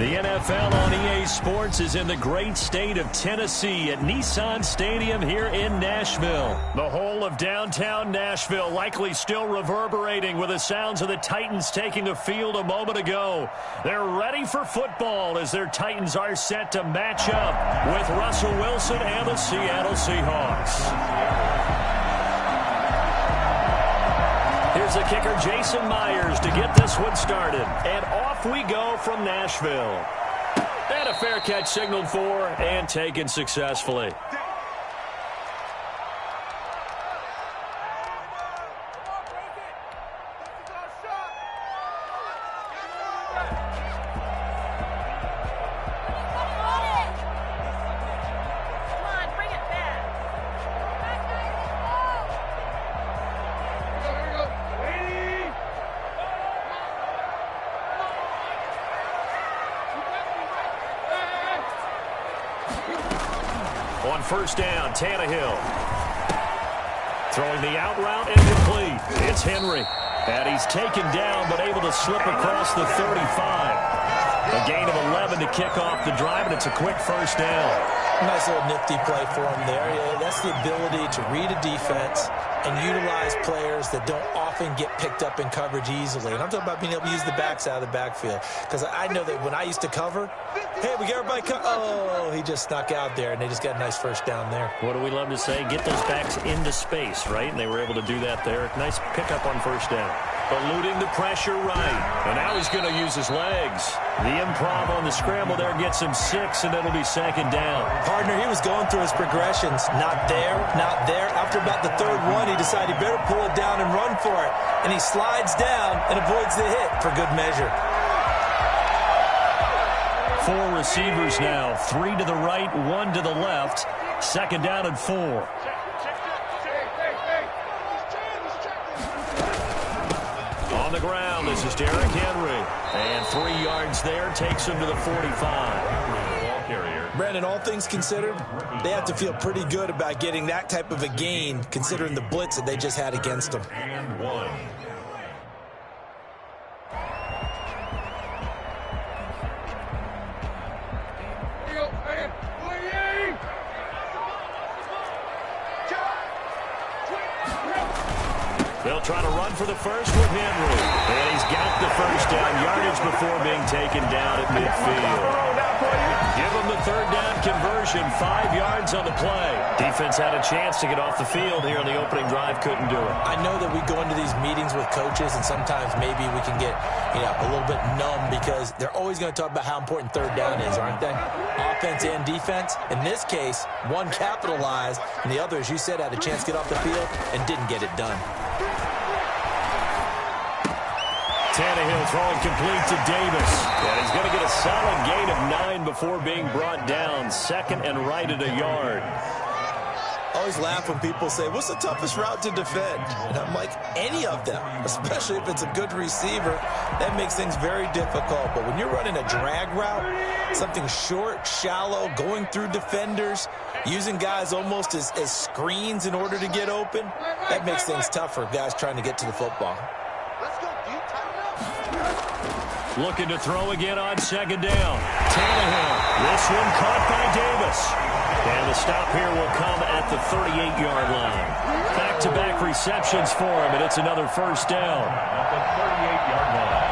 The NFL on EA Sports is in the great state of Tennessee at Nissan Stadium here in Nashville. The whole of downtown Nashville likely still reverberating with the sounds of the Titans taking the field a moment ago. They're ready for football as their Titans are set to match up with Russell Wilson and the Seattle Seahawks. Here's the kicker, Jason Myers, to get this one started. And off we go from Nashville. And a fair catch signaled for and taken successfully. On first down, Tannehill. Throwing the out route and complete. It's Henry. And he's taken down but able to slip across the 35. A gain of 11 to kick off the drive, and it's a quick first down. Nice little nifty play for him there. Yeah, that's the ability to read a defense and utilize players that don't often get picked up in coverage easily. And I'm talking about being able to use the backs out of the backfield. Because I know that when I used to cover, hey, we got everybody oh, he just snuck out there, and they just got a nice first down there. What do we love to say? Get those backs into space, right? And they were able to do that there. Nice pickup on first down. Eluding the pressure right. And now he's going to use his legs. The improv on the scramble there gets him 6, and it'll be second down. Partner, he was going through his progressions. Not there, not there. After about the third one, he decided he better pull it down and run for it. And he slides down and avoids the hit for good measure. 4 receivers now. 3 to the right, 1 to the left. Second down and 4. On the ground, this is Derrick Henry. And 3 yards there, takes him to the 45. Brandon, all things considered, they have to feel pretty good about getting that type of a gain, considering the blitz that they just had against them. And 1. They'll try to run for the first with Henry. And he's got the first down yardage before being taken down at midfield. Give him the third down conversion. 5 yards on the play. Defense had a chance to get off the field here on the opening drive. Couldn't do it. I know that we go into these meetings with coaches, and sometimes maybe we can get a little bit numb because they're always going to talk about how important third down is, aren't they? Offense and defense. In this case, one capitalized, and the other, as you said, had a chance to get off the field and didn't get it done. Tannehill throwing complete to Davis. And he's going to get a solid gain of 9 before being brought down. Second and right at a yard. I always laugh when people say, what's the toughest route to defend? And I'm like, any of them, especially if it's a good receiver. That makes things very difficult. But when you're running a drag route, something short, shallow, going through defenders, using guys almost as screens in order to get open, that makes things tough for guys trying to get to the football. Looking to throw again on second down. Tannehill. This one caught by Davis. And the stop here will come at the 38-yard line. Back-to-back receptions for him, and it's another first down. At the 38-yard line.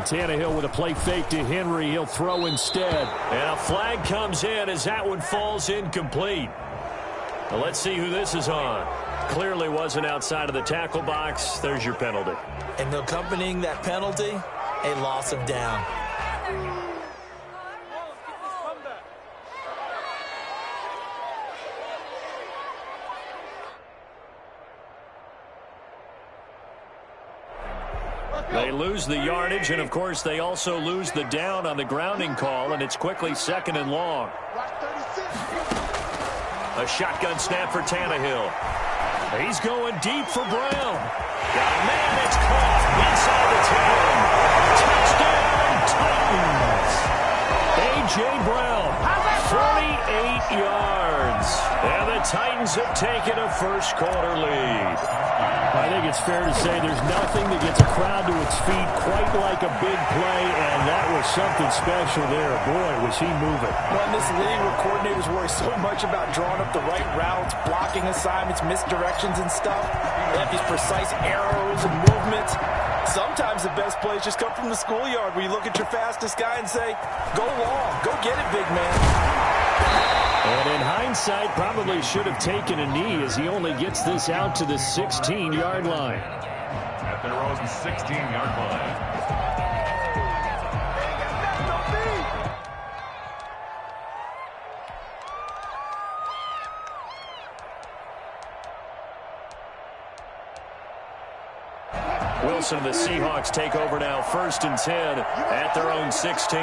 Tannehill with a play fake to Henry. He'll throw instead. And a flag comes in as that one falls incomplete. Well, let's see who this is on. Clearly wasn't outside of the tackle box. There's your penalty. And accompanying that penalty, a loss of down. They lose the yardage, and, of course, they also lose the down on the grounding call, and it's quickly second and long. A shotgun snap for Tannehill. He's going deep for Brown. Got a man that's caught inside the 10. Touchdown, Titans. A.J. Brown yards. And the Titans have taken a first-quarter lead. I think it's fair to say there's nothing that gets a crowd to its feet quite like a big play, and that was something special there. Boy, was he moving. Well, in this league where coordinators worry so much about drawing up the right routes, blocking assignments, misdirections and stuff, they have these precise arrows and movements. Sometimes the best plays just come from the schoolyard where you look at your fastest guy and say, go long, go get it, big man. And in hindsight, probably should have taken a knee as he only gets this out to the 16-yard line. At their own 16-yard line. Wilson and the Seahawks take over now, 1st and 10 at their own 16.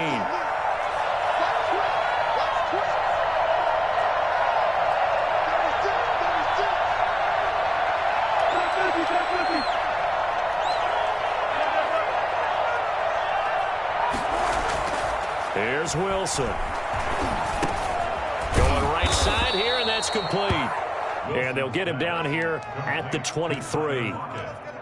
Here's Wilson. Going right side here, and that's complete. And they'll get him down here at the 23.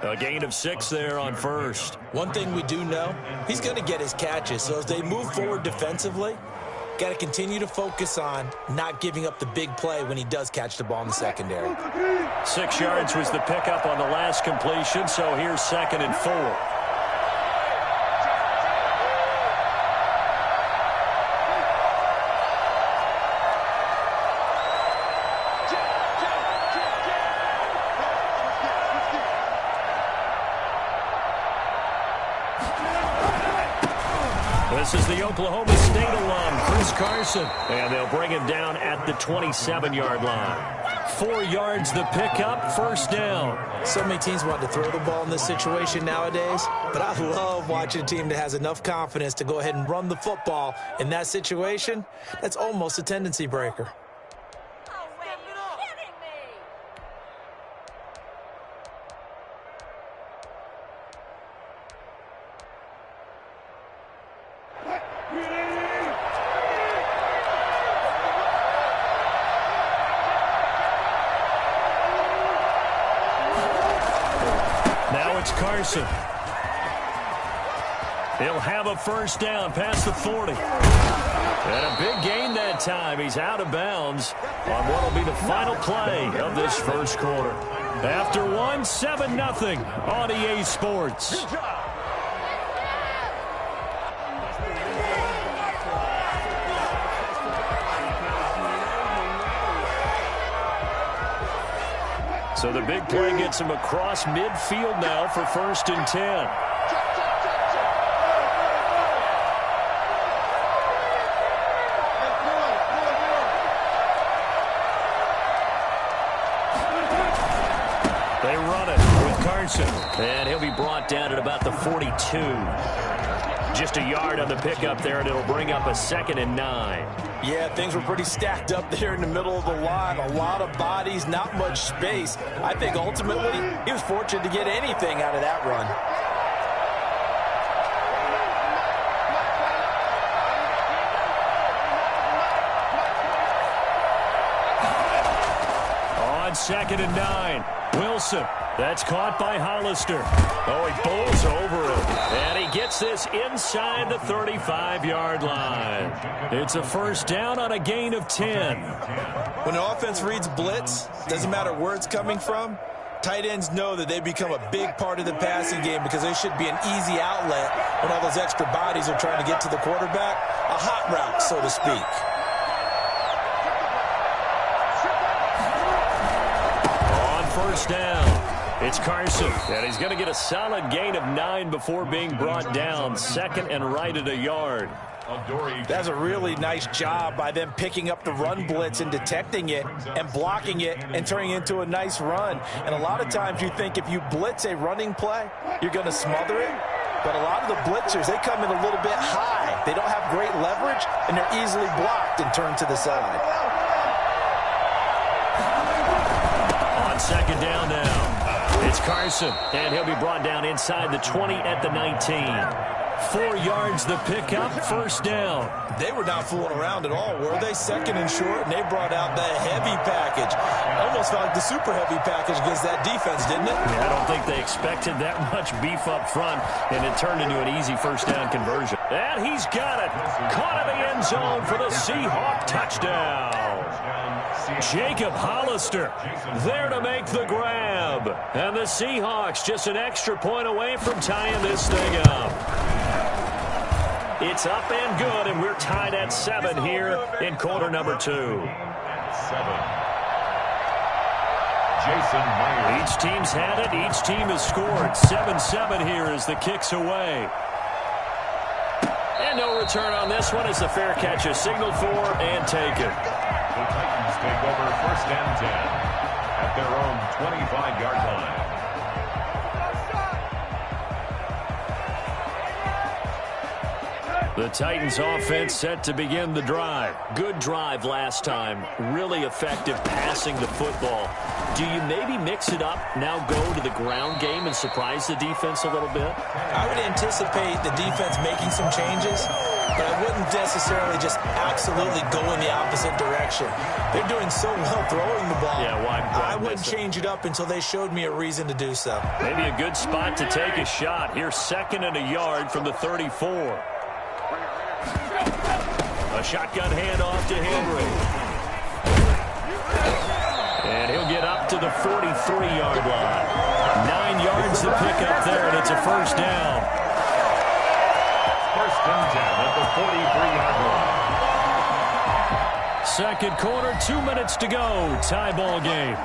A gain of 6 there on first. One thing we do know, he's going to get his catches. So as they move forward defensively, got to continue to focus on not giving up the big play when he does catch the ball in the secondary. 6 yards was the pickup on the last completion, so here's 2nd and 4. This is the Oklahoma State alum, Chris Carson. And they'll bring him down at the 27-yard line. 4 yards the pickup, 1st down. So many teams want to throw the ball in this situation nowadays, but I love watching a team that has enough confidence to go ahead and run the football. In that situation, that's almost a tendency breaker. Carson. He'll have a 1st down past the 40. And a big gain that time. He's out of bounds on what will be the final play of this 1st quarter. After 1, 7-0 on EA Sports. So the big play gets him across midfield now for 1st and 10. They run it with Carson. And he'll be brought down at about the 42. Just a yard on the pickup there, and it'll bring up a 2nd and 9. Yeah, things were pretty stacked up there in the middle of the line. A lot of bodies, not much space. I think ultimately he was fortunate to get anything out of that run. On 2nd and 9, Wilson. That's caught by Hollister. Oh, he bowls over it. And he gets this inside the 35-yard line. It's a 1st down on a gain of 10. When an offense reads blitz, doesn't matter where it's coming from, tight ends know that they become a big part of the passing game because they should be an easy outlet when all those extra bodies are trying to get to the quarterback. A hot route, so to speak. On 1st down. It's Carson, and he's going to get a solid gain of 9 before being brought down. 2nd and right at a yard. That's a really nice job by them picking up the run blitz and detecting it and blocking it and turning it into a nice run. And a lot of times you think if you blitz a running play, you're going to smother it. But a lot of the blitzers, they come in a little bit high. They don't have great leverage, and they're easily blocked and turned to the side. On 2nd down now. It's Carson, and he'll be brought down inside the 20 at the 19. 4 yards the pickup, first down. They were not fooling around at all, were they? Second and short, and they brought out the heavy package. Almost felt like the super heavy package against that defense, didn't it? Yeah, I don't think they expected that much beef up front, and it turned into an easy first down conversion. And he's got it. Caught in the end zone for the Seahawk touchdown. Jacob Hollister there to make the grab. And the Seahawks just an extra point away from tying this thing up. It's up and good, and we're tied at 7 here in quarter number 2. Each team's had it. Each team has scored. 7-7 here as the kick's away. And no return on this one as the fair catch is signaled for and taken. The Titans take over first and 10 at their own 25-yard line. The Titans offense set to begin the drive. Good drive last time. Really effective passing the football. Do you maybe mix it up, now go to the ground game and surprise the defense a little bit? I would anticipate the defense making some changes, but I wouldn't necessarily just absolutely go in the opposite direction. They're doing so well throwing the ball. Yeah, why I wouldn't change it up until they showed me a reason to do so. Maybe a good spot to take a shot. Here's 2nd and a yard from the 34. A shotgun handoff to Henry. And he'll get up to the 43-yard line. 9 yards to pick up there, and it's a first down. First and 10 at the 43-yard line. Second quarter, 2 minutes to go. Tie ball game.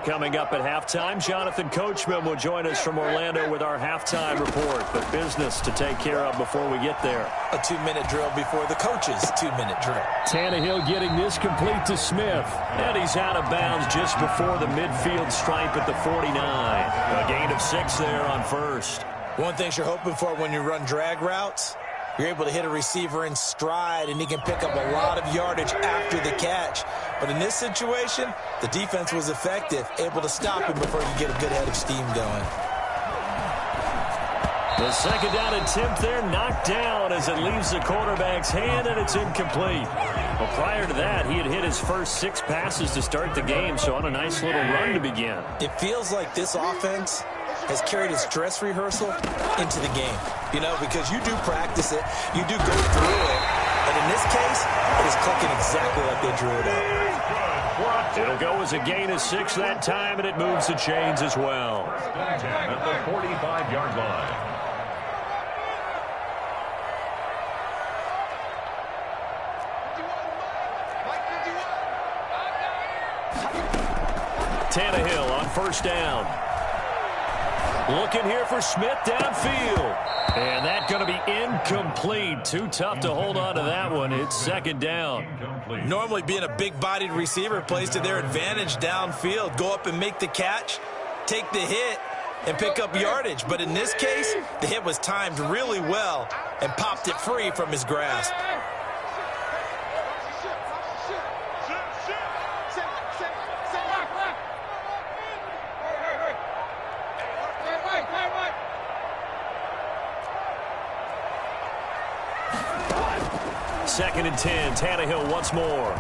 Coming up at halftime, Jonathan Coachman will join us from Orlando with our halftime report. But business to take care of before we get there. A 2-minute drill before the coach's 2-minute drill. Tannehill getting this complete to Smith. And he's out of bounds just before the midfield stripe at the 49. A gain of 6 there on first. One thing you're hoping for when you run drag routes, you're able to hit a receiver in stride, and he can pick up a lot of yardage after the catch. But in this situation, the defense was effective, able to stop him before he could get a good head of steam going. The second down attempt there knocked down as it leaves the quarterback's hand, and it's incomplete. Well, prior to that, he had hit his first 6 passes to start the game, so on a nice little run to begin. It feels like this offense has carried its dress rehearsal into the game. You know, because you do practice it, you do go through it, and in this case, it is clicking exactly like they drew it up. It'll go as a gain of 6 that time, and it moves the chains as well. At the 45-yard line. Tannehill on first down. Looking here for Smith downfield. And that's going to be incomplete. Too tough to hold on to that one. It's second down. Normally being a big-bodied receiver plays to their advantage downfield. Go up and make the catch, take the hit, and pick up yardage. But in this case, the hit was timed really well and popped it free from his grasp. Second and 10. Tannehill once more.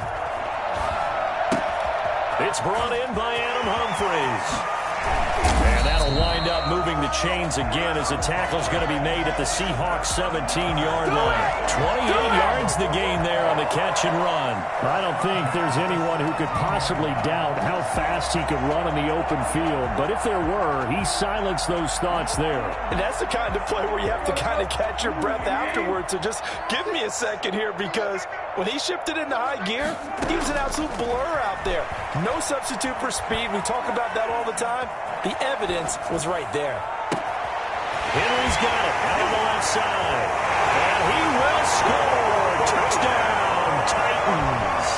It's brought in by Adam Humphries. And that'll wind up moving the chains again as the tackle's going to be made at the Seahawks 17-yard line. 28 yards the gain there on the catch and run. I don't think there's anyone who could possibly doubt how fast he could run in the open field. But if there were, he silenced those thoughts there. And that's the kind of play where you have to kind of catch your breath afterwards. So just give me a second here, because when he shifted into high gear, he was an absolute blur out there. No substitute for speed. We talk about that all the time. The evidence was right there. Henry's got it out on the left side. And he will score. Touchdown, Titans.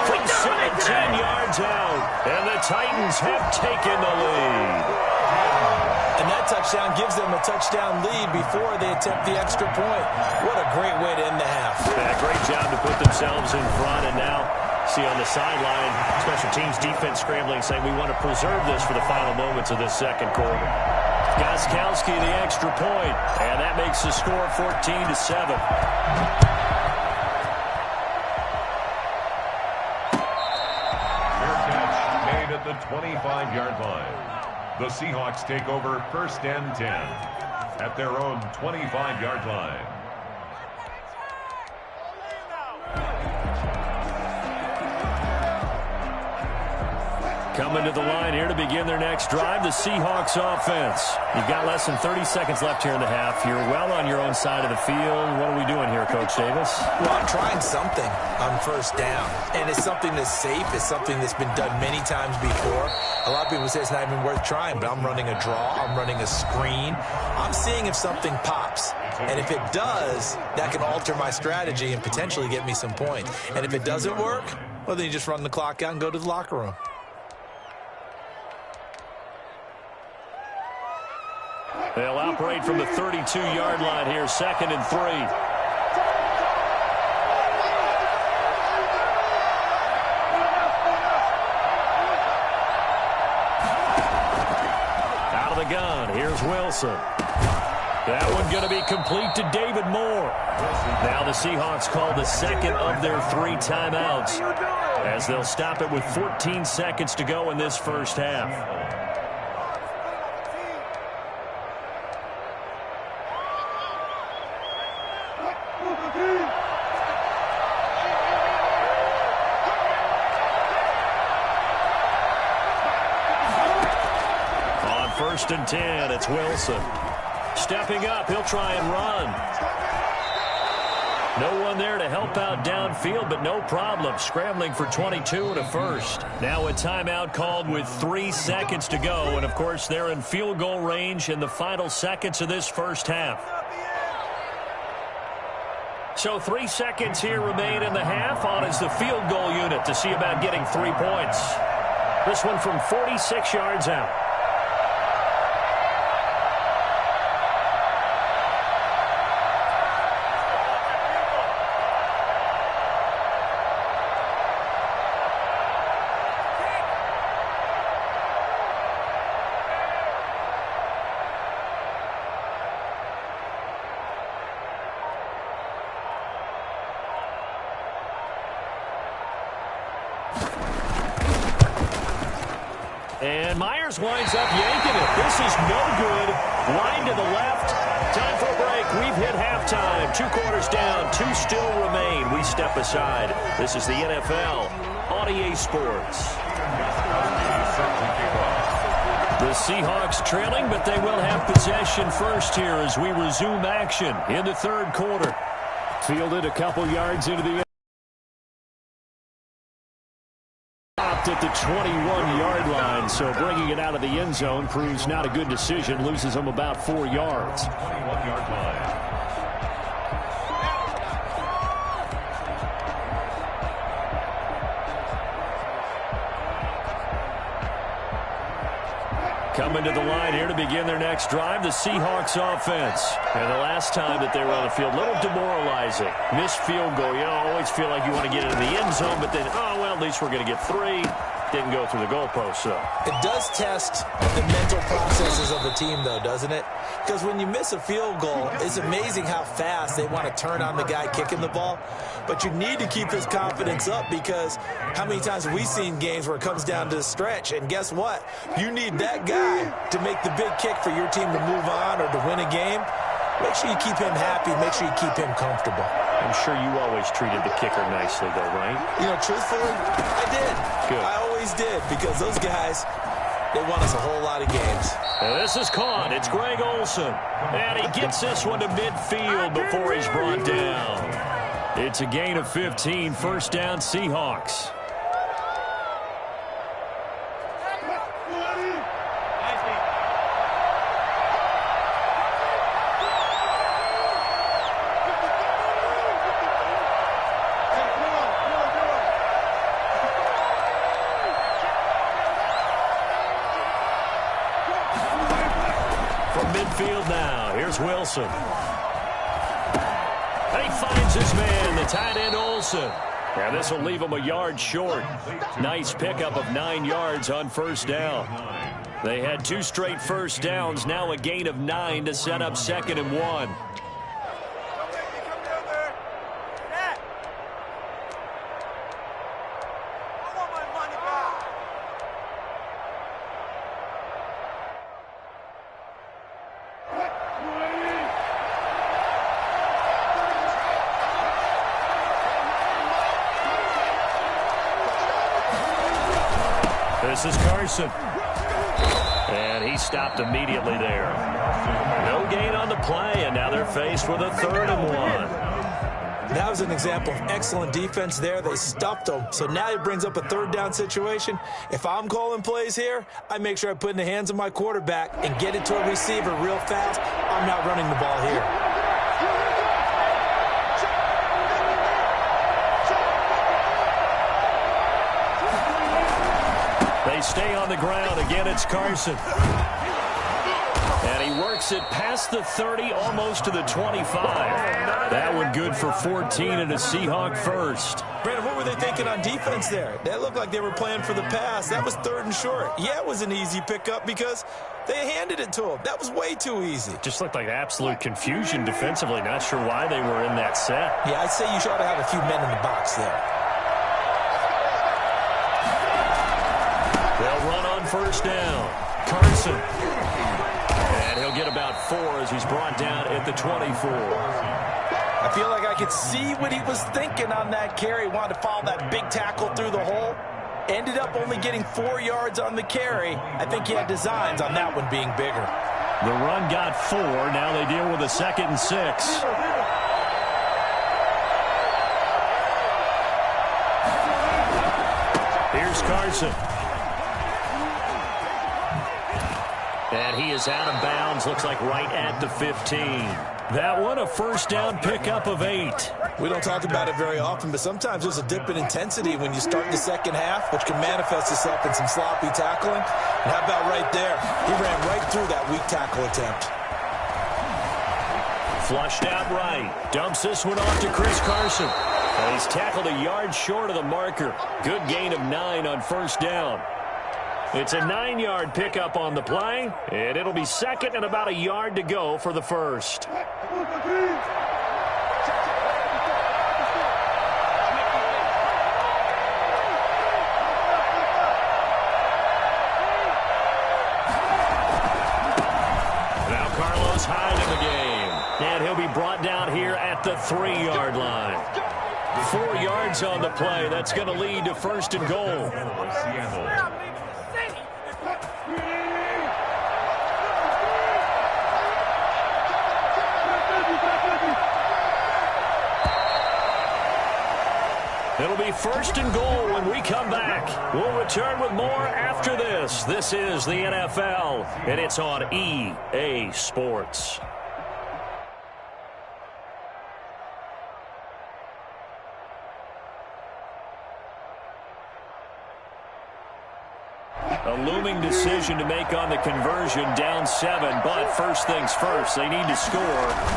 From 17 yards out. And the Titans have taken the lead. And And that touchdown gives them a touchdown lead before they attempt the extra point. What a great way to end the half. Yeah, great job to put themselves in front, and now see on the sideline, special teams defense scrambling, saying we want to preserve this for the final moments of this second quarter. Gostkowski the extra point, and that makes the score 14-7. At the 25-yard line. The Seahawks take over 1st and 10 at their own 25-yard line. Coming to the line here to begin their next drive, the Seahawks offense. You've got less than 30 seconds left here in the half. You're well on your own side of the field. What are we doing here, Coach Davis? Well, I'm trying something on 1st down, and it's something that's safe. It's something that's been done many times before. A lot of people say it's not even worth trying, but I'm running a draw. I'm running a screen. I'm seeing if something pops. And if it does, that can alter my strategy and potentially get me some points. And if it doesn't work, well, then you just run the clock out and go to the locker room. They'll operate from the 32-yard line here, 2nd and 3. Out of the gun, here's Wilson. That one going to be complete to David Moore. Now the Seahawks call the second of their 3 timeouts, as they'll stop it with 14 seconds to go in this first half. On 1st and 10, it's Wilson. Stepping up, he'll try and run. No one there to help out downfield, but no problem. Scrambling for 22 and a first. Now a timeout called with 3 seconds to go. And, of course, they're in field goal range in the final seconds of this first half. So 3 seconds here remain in the half. On is the field goal unit to see about getting 3 points. This one from 46 yards out. And Myers winds up yanking it. This is no good. Line to the left. Time for a break. We've hit halftime. 2 quarters down. 2 still remain. We step aside. This is the NFL on EA Sports. The Seahawks trailing, but they will have possession first here as we resume action in the third quarter. Fielded a couple yards into the at the 21-yard line, so bringing it out of the end zone proves not a good decision. Loses them about 4 yards. 21-yard line. Coming to the line here to begin their next drive, the Seahawks offense. And the last time that they were on the field, a little demoralizing. Missed field goal. You always feel like you want to get into the end zone, but then, oh, well, at least we're going to get 3. Didn't go through the goalpost, so. It does test the mental processes of the team, though, doesn't it? Because when you miss a field goal, it's amazing how fast they want to turn on the guy kicking the ball. But you need to keep his confidence up, because how many times have we seen games where it comes down to the stretch? And guess what? You need that guy to make the big kick for your team to move on or to win a game. Make sure you keep him happy. Make sure you keep him comfortable. I'm sure you always treated the kicker nicely, though, right? You know, truthfully, I did. Good. I always did, because those guys, they won us a whole lot of games. And this is caught. It's Greg Olsen. And he gets this one to midfield before he's brought down. It's a gain of 15. First down, Seahawks. midfield now. Here's Wilson. And he finds his man, the tight end Olsen. And this will leave him a yard short. Nice pickup of 9 yards on first down. They had 2 straight first downs, now a gain of 9 to set up 2nd and 1. This is Carson. And he stopped immediately there. No gain on the play, and now they're faced with a 3rd and 1. That was an example of excellent defense there. They stuffed him. So now he brings up a 3rd down situation. If I'm calling plays here, I make sure I put it in the hands of my quarterback and get it to a receiver real fast. I'm not running the ball here. They stay on the ground. Again, it's Carson. And he works it past the 30, almost to the 25. That one good for 14 and a Seahawk first. Brandon, what were they thinking on defense there? That looked like they were playing for the pass. That was 3rd and short. Yeah, it was an easy pickup because they handed it to him. That was way too easy. Just looked like absolute confusion defensively. Not sure why they were in that set. Yeah, I'd say you should have a few men in the box there. They'll run on first down. Carson. And he'll get about 4 as he's brought down at the 24. I feel like I could see what he was thinking on that carry. Wanted to follow that big tackle through the hole. Ended up only getting 4 yards on the carry. I think he had designs on that one being bigger. The run got 4. Now they deal with a 2nd and 6. Here's Carson. And he is out of bounds, looks like right at the 15. That one, a first down pickup of 8. We don't talk about it very often, but sometimes there's a dip in intensity when you start the second half, which can manifest itself in some sloppy tackling. And how about right there? He ran right through that weak tackle attempt. Flushed out right. Dumps this one off to Chris Carson. And he's tackled a yard short of the marker. Good gain of 9 on first down. It's a 9-yard pickup on the play, and it'll be 2nd and about a yard to go for the first. Now Carlos Hyde in the game, and he'll be brought down here at the 3-yard line. 4 yards on the play. That's going to lead to 1st and goal. It'll be 1st and goal when we come back. We'll return with more after this. This is the NFL, and it's on EA Sports. A looming decision to make on the conversion, down 7, but first things first, they need to score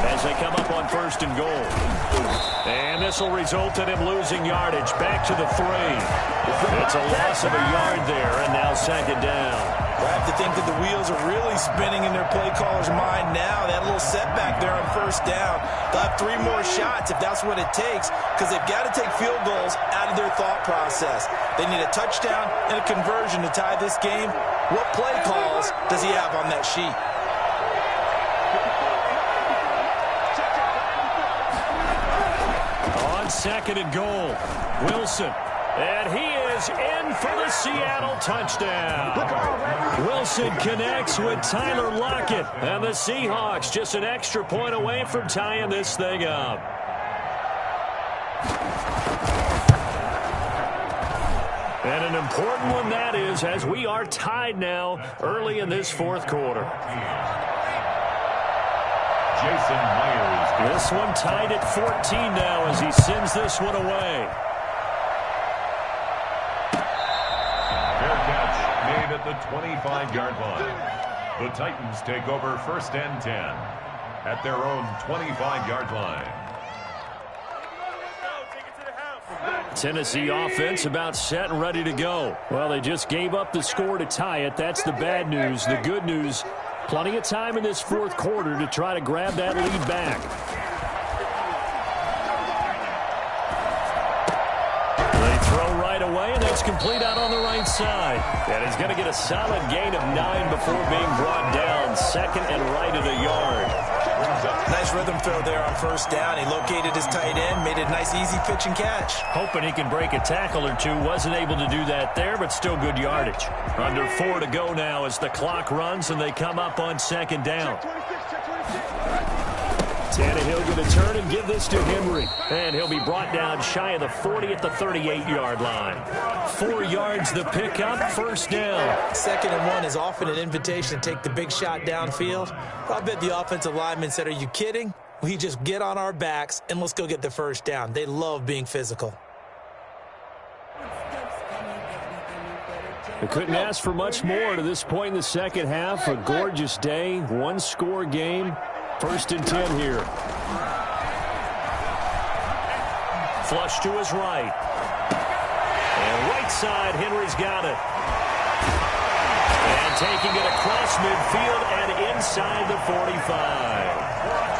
as they come up on 1st and goal. And this will result in him losing yardage, back to the 3. It's a loss of a yard there, and now 2nd down. I have to think that the wheels are really spinning in their play caller's mind now. That little setback there on 1st down. They'll have 3 more shots if that's what it takes, because they've got to take field goals out of their thought process. They need a touchdown and a conversion to tie this game. What play calls does he have on that sheet? On 2nd and goal, Wilson. And he is in for the Seattle touchdown. Wilson connects with Tyler Lockett. And the Seahawks just an extra point away from tying this thing up. And an important one that is, as we are tied now early in this 4th quarter. Jason Myers. This one tied at 14 now as he sends this one away. Fair catch made at the 25-yard line. The Titans take over 1st and 10 at their own 25-yard line. Tennessee offense about set and ready to go. Well, they just gave up the score to tie it. That's the bad news. The good news, plenty of time in this fourth quarter to try to grab that lead back. They throw right away, and that's complete out on the right side. And he's going to get a solid gain of 9 before being brought down. Second and right at a yard. Nice rhythm throw there on 1st down. He located his tight end, made it a nice easy pitch and catch. Hoping he can break a tackle or two. Wasn't able to do that there, but still good yardage. Under 4 to go now as the clock runs and they come up on 2nd down. Tannehill going to turn and give this to Henry. And he'll be brought down shy of the 40 at the 38-yard line. 4 yards the pickup, 1st down. 2nd and 1 is often an invitation to take the big shot downfield. I bet the offensive lineman said, are you kidding? We just get on our backs and let's go get the 1st down. They love being physical. They couldn't ask for much more to this point in the second half. A gorgeous day, 1-score game. 1st and 10 here. Flush to his right. And right side, Henry's got it. And taking it across midfield and inside the 45.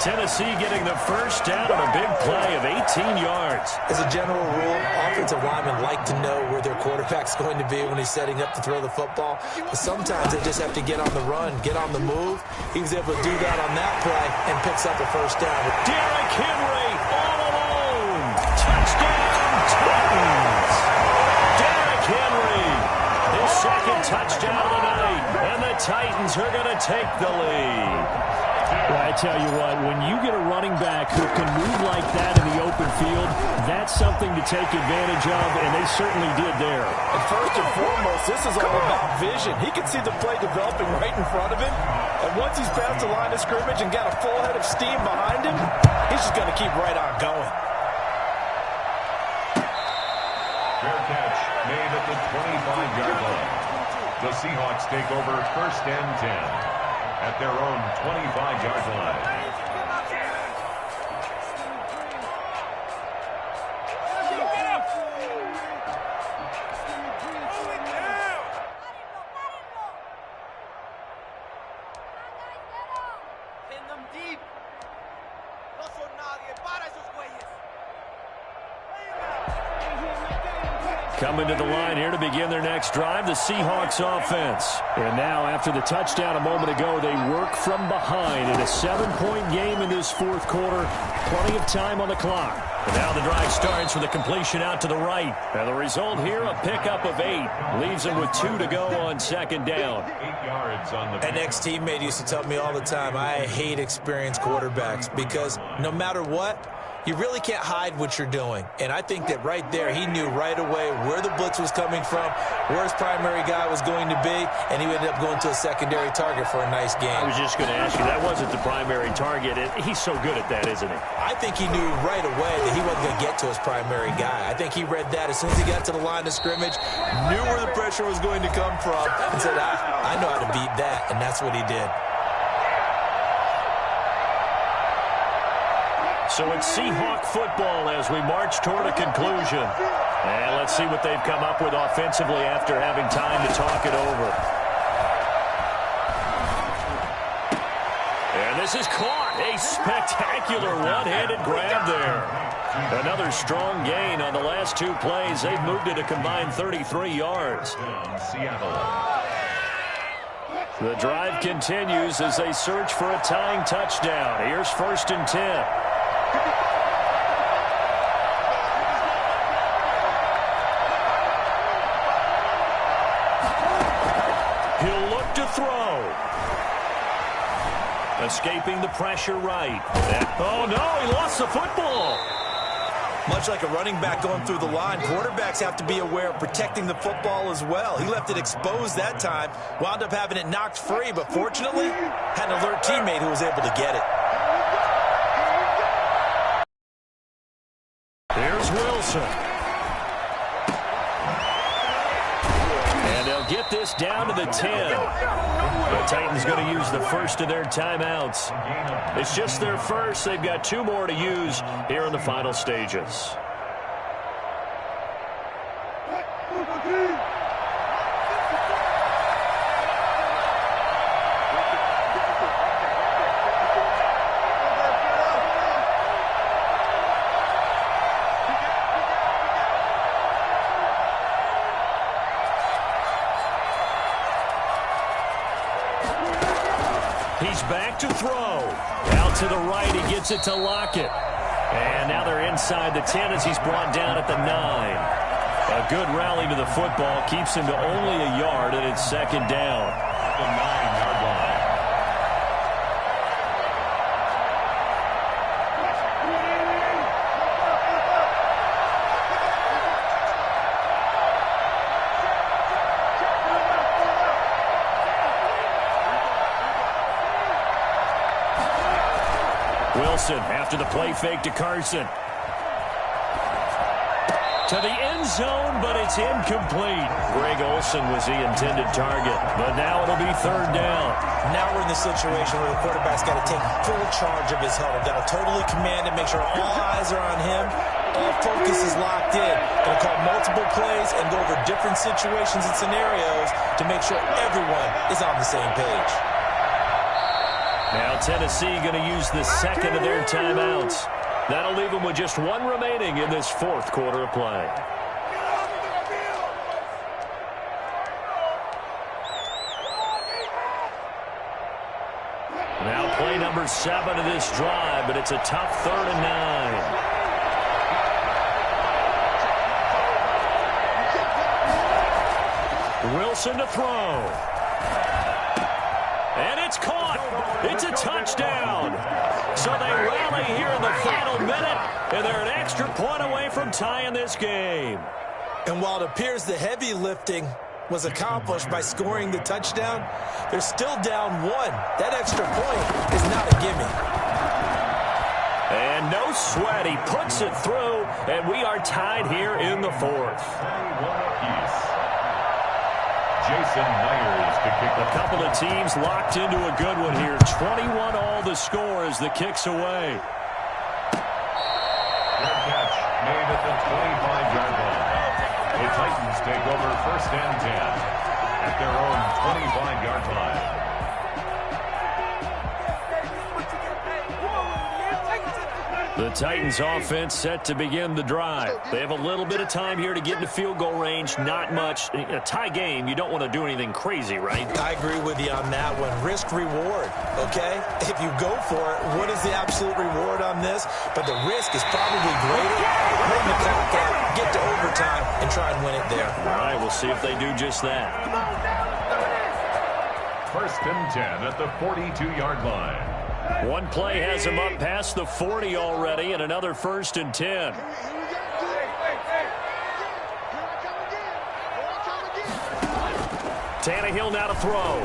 Tennessee getting the 1st down on a big play of 18 yards. As a general rule, offensive linemen like to know where their quarterback's going to be when he's setting up to throw the football. But sometimes they just have to get on the run, get on the move. He was able to do that on that play and picks up a 1st down. Derrick Henry all alone. Touchdown, Titans. Derrick Henry, his 2nd touchdown of the night. And the Titans are going to take the lead. Well, I tell you what, when you get a running back who can move like that in the open field, that's something to take advantage of, and they certainly did there. And first and foremost, this is all about vision. He can see the play developing right in front of him, and once he's past the line of scrimmage and got a full head of steam behind him, he's just going to keep right on going. Fair catch made at the 25-yard line. The Seahawks take over 1st and 10 at their own 25-yard line. Coming to the line here to begin their next drive, the Seahawks offense. And now, after the touchdown a moment ago, they work from behind in a 7-point game in this fourth quarter. Plenty of time on the clock. And now the drive starts with a completion out to the right. And the result here, a pickup of 8. Leaves them with 2 to go on 2nd down. 8 yards on the... An ex-teammate used to tell me all the time, I hate experienced quarterbacks because no matter what, you really can't hide what you're doing. And I think that right there, he knew right away where the blitz was coming from, where his primary guy was going to be, and he ended up going to a secondary target for a nice game. I was just going to ask you, that wasn't the primary target. He's so good at that, isn't he? I think he knew right away that he wasn't going to get to his primary guy. I think he read that as soon as he got to the line of scrimmage, knew where the pressure was going to come from, and said, I know how to beat that, and that's what he did. So it's Seahawk football as we march toward a conclusion. And let's see what they've come up with offensively after having time to talk it over. And this is caught. A spectacular one-handed grab there. Another strong gain on the last 2 plays. They've moved it a combined 33 yards. The drive continues as they search for a tying touchdown. Here's 1st and 10. He'll look to throw. Escaping the pressure right. Oh, no, he lost the football. Much like a running back going through the line, quarterbacks have to be aware of protecting the football as well. He left it exposed that time, wound up having it knocked free, but fortunately, had an alert teammate who was able to get it. Here's Wilson. And they'll get this down to the 10. The Titans going to use the first of their timeouts. It's just their first. They've got 2 more to use here in the final stages. He's back to throw. Out to the right, he gets it to Lockett. And now they're inside the 10 as he's brought down at the 9. A good rally to the football keeps him to only a yard, and it's second down. The 9-yard line. Wilson after the play fake to Carson. To the end zone, but it's incomplete. Greg Olsen was the intended target, but now it'll be third down. Now we're in the situation where the quarterback's got to take full charge of his huddle. Got to totally command it, make sure all eyes are on him. All focus is locked in. Going to call multiple plays and go over different situations and scenarios to make sure everyone is on the same page. Now Tennessee going to use the second of their timeouts. That'll leave them with just 1 remaining in this fourth quarter of play. Now play number 7 of this drive, but it's a tough 3rd and 9. Wilson to throw. And it's caught. It's a touchdown. So they rally here in the final minute, and they're an extra point away from tying this game. And while it appears the heavy lifting was accomplished by scoring the touchdown, they're still down 1. That extra point is not a gimme. And no sweat. He puts it through, and we are tied here in the fourth. Jason Myers to kick. A couple of teams locked into a good one here. 21 all the score as the kick's away. Fair catch made at the 25-yard line. The Titans take over 1st and 10 at their own 25-yard line. The Titans offense set to begin the drive. They have a little bit of time here to get into field goal range. Not much. In a tie game, you don't want to do anything crazy, right? I agree with you on that one. Risk reward, okay? If you go for it, what is the absolute reward on this? But the risk is probably greater. Run the clock out, get to overtime, and try and win it there. All right, we'll see if they do just that. 1st and 10 at the 42-yard line. One play has him up past the 40 already, and another 1st and 10. Tannehill now to throw.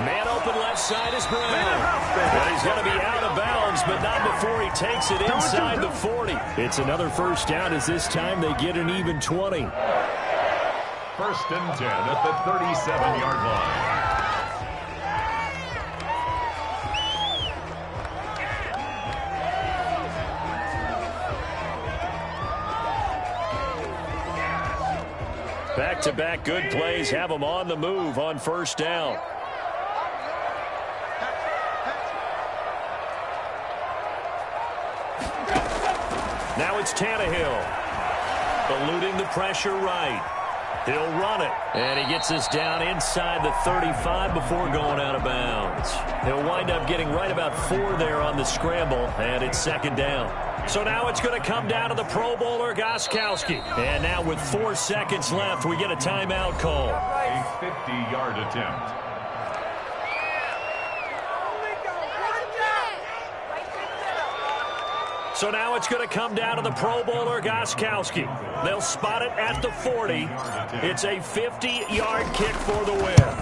Man open left side is Brown. And he's going to be out of bounds, but not before he takes it inside the 40. It's another 1st down as this time they get an even 20. 1st and 10 at the 37-yard line. Back-to-back good plays have them on the move on 1st down. Now it's Tannehill. Eluding the pressure right. He'll run it. And he gets this down inside the 35 before going out of bounds. He'll wind up getting right about 4 there on the scramble, and it's 2nd down. So now it's going to come down to the Pro Bowler, Gostkowski. And now with 4 seconds left, we get a timeout call. A 50-yard attempt. So now it's going to come down to the Pro Bowler, Gostkowski. They'll spot it at the 40. It's a 50-yard kick for the win.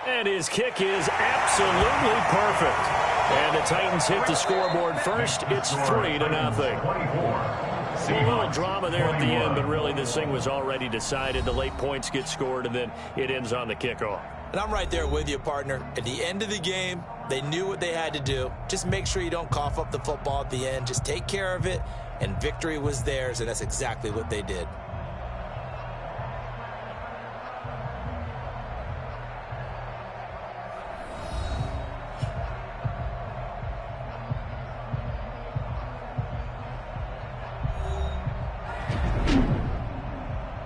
And his kick is absolutely perfect. And the Titans hit the scoreboard first. It's 3-0. 24. A little drama there at the end, but really this thing was already decided. The late points get scored, and then it ends on the kickoff. And I'm right there with you, partner. At the end of the game, they knew what they had to do. Just make sure you don't cough up the football at the end. Just take care of it, and victory was theirs, and that's exactly what they did.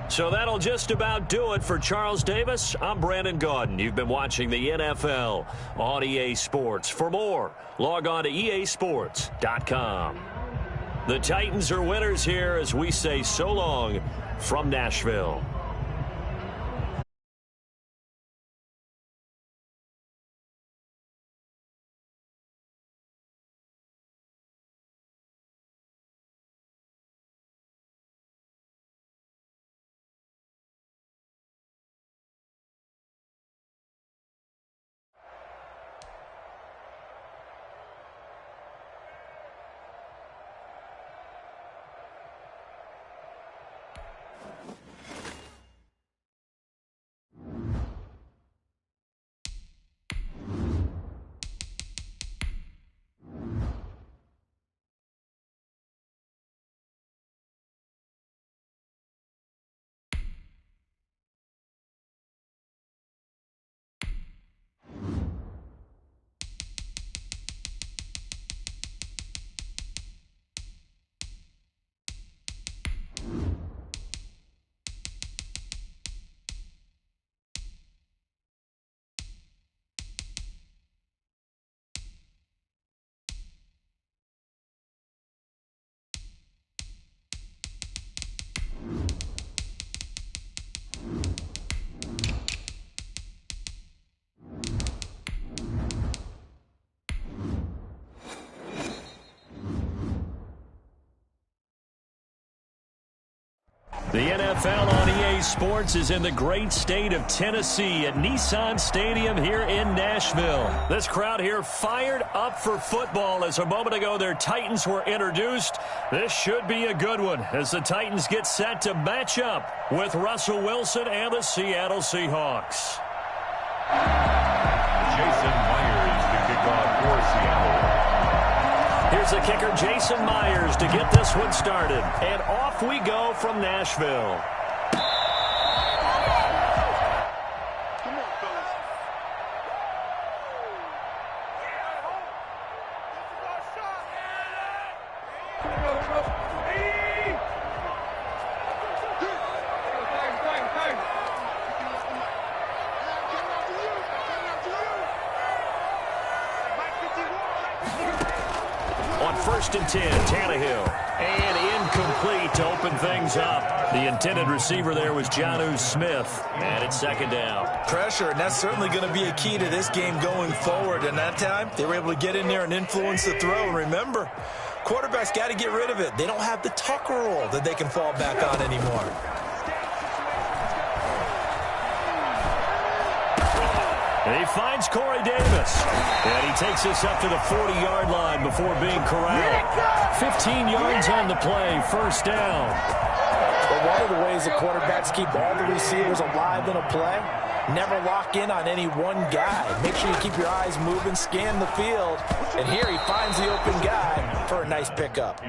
So that'll just about do it for Charles Davis. I'm Brandon Gaudin. You've been watching the NFL on EA Sports. For more, log on to easports.com. The Titans are winners here as we say so long from Nashville. The NFL on EA Sports is in the great state of Tennessee at Nissan Stadium here in Nashville. This crowd here fired up for football as a moment ago their Titans were introduced. This should be a good one as the Titans get set to match up with Russell Wilson and the Seattle Seahawks. Jason Myers to kick off for Seattle. Here's the kicker, Jason Myers, to get this one started. And off we go from Nashville. On 1st and 10, Tannehill. And incomplete to open things up. The intended receiver there was Jonnu Smith. And it's 2nd down. Pressure, and that's certainly going to be a key to this game going forward. And that time, they were able to get in there and influence the throw. And remember, quarterbacks got to get rid of it. They don't have the Tucker roll that they can fall back on anymore. And he finds Corey Davis. And he takes us up to the 40-yard line before being corralled. 15 yards on the play, 1st down. Well, one of the ways the quarterbacks keep all the receivers alive in a play, never lock in on any one guy. Make sure you keep your eyes moving, scan the field. And here he finds the open guy for a nice pickup.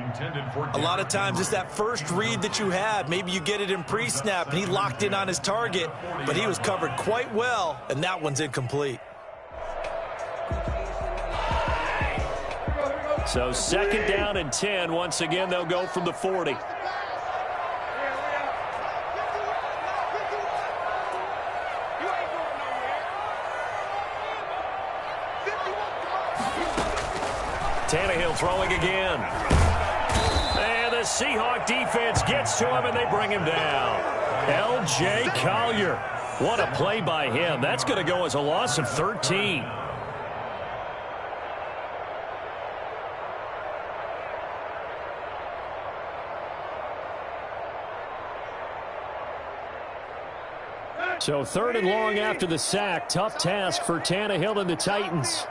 A lot of times it's that first read that you have. Maybe you get it in pre-snap, and he locked in on his target, but he was covered quite well, and that one's incomplete. So 2nd down and 10. Once again, they'll go from the 40. Tannehill throwing again. And the Seahawk defense gets to him, and they bring him down. L.J. Collier. What a play by him. That's going to go as a loss of 13. So 3rd and long after the sack. Tough task for Tannehill and the Titans.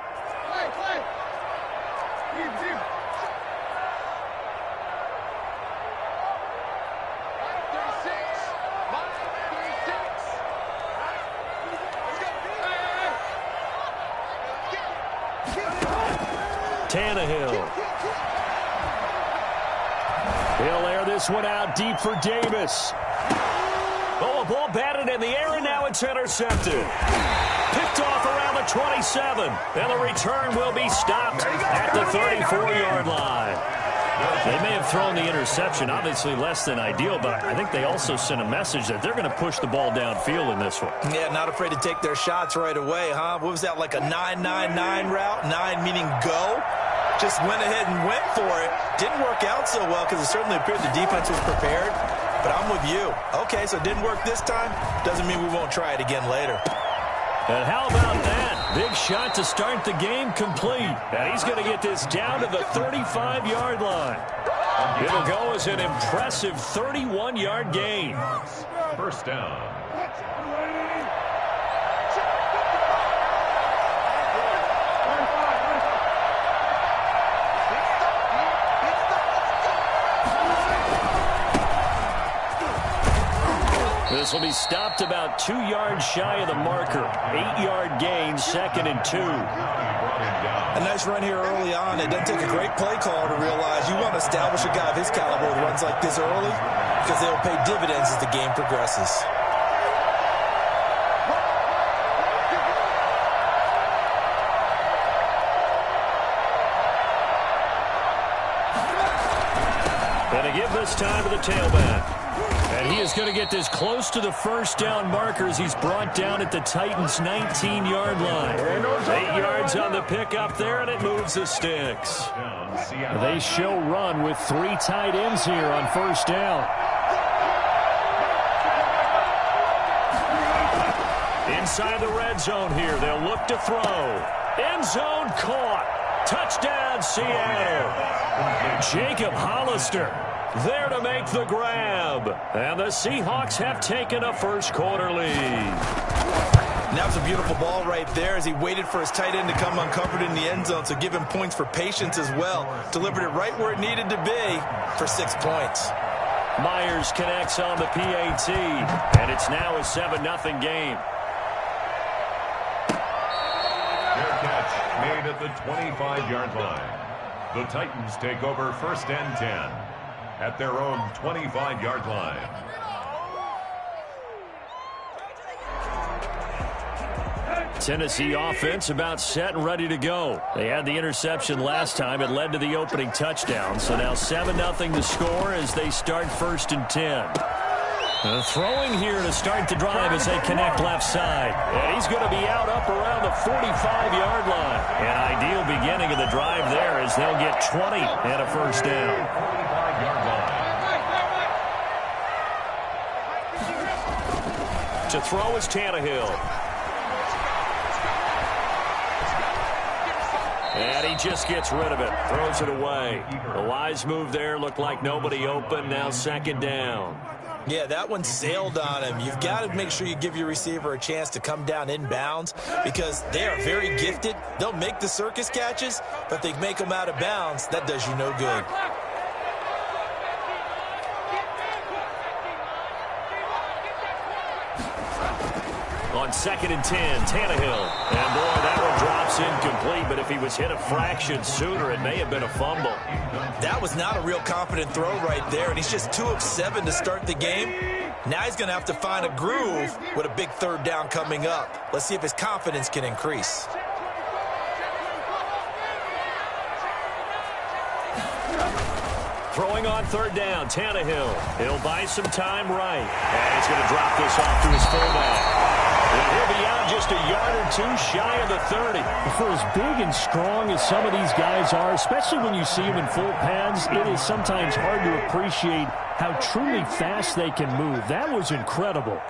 Tannehill. He'll air this one out deep for Davis. Oh, a ball batted in the air, and now it's intercepted. Picked off around the 27. And the return will be stopped at the 34-yard line. They may have thrown the interception, obviously less than ideal, but I think they also sent a message that they're going to push the ball downfield in this one. Yeah, not afraid to take their shots right away, huh? What was that, like a 9-9-9 route? 9 meaning go? Just went ahead and went for it. Didn't work out so well because it certainly appeared the defense was prepared. But I'm with you. Okay, so it didn't work this time. Doesn't mean we won't try it again later. And how about that? Big shot to start the game complete. And he's going to get this down to the 35-yard line. It'll go as an impressive 31-yard gain. First down. This will be stopped about 2 yards shy of the marker. 8-yard gain, 2nd and 2. A nice run here early on. It doesn't take a great play caller to realize you want to establish a guy of his caliber with runs like this early because they will pay dividends as the game progresses. And a give this time to the tailback. And he is going to get this close to the first down marker as he's brought down at the Titans' 19-yard line. 8 yards on the pickup there, and it moves the sticks. They show run with 3 tight ends here on first down. Inside the red zone here, they'll look to throw. End zone caught. Touchdown, Seattle. Jacob Hollister there to make the grab. And the Seahawks have taken a first-quarter lead. That was a beautiful ball right there as he waited for his tight end to come uncovered in the end zone, so give him points for patience as well. Delivered it right where it needed to be for 6 points. Myers connects on the PAT, and it's now a 7-0 game. Fair catch made at the 25-yard line. The Titans take over 1st and 10 at their own 25-yard line. Tennessee offense about set and ready to go. They had the interception last time. It led to the opening touchdown. So now 7-0 to score as they start 1st and 10. Throwing here to start the drive as they connect left side. And he's going to be out up around the 45-yard line. An ideal beginning of the drive there as they'll get 20 and a first down. 45-yard line. To throw is Tannehill. And he just gets rid of it. Throws it away. The wise move there. Looked like nobody open. Now 2nd down. Yeah, that one sailed on him. You've got to make sure you give your receiver a chance to come down inbounds because they are very gifted. They'll make the circus catches, but if they make them out of bounds, that does you no good. On 2nd and 10, Tannehill. And boy, that one drops incomplete, but if he was hit a fraction sooner, it may have been a fumble. That was not a real confident throw right there, and he's just 2 of 7 to start the game. Now he's going to have to find a groove with a big 3rd down coming up. Let's see if his confidence can increase. Throwing on 3rd down, Tannehill. He'll buy some time right. And he's going to drop this off to his fullback. And he'll be out just a yard or 2 shy of the 30. For as big and strong as some of these guys are, especially when you see them in full pads, it is sometimes hard to appreciate how truly fast they can move. That was incredible.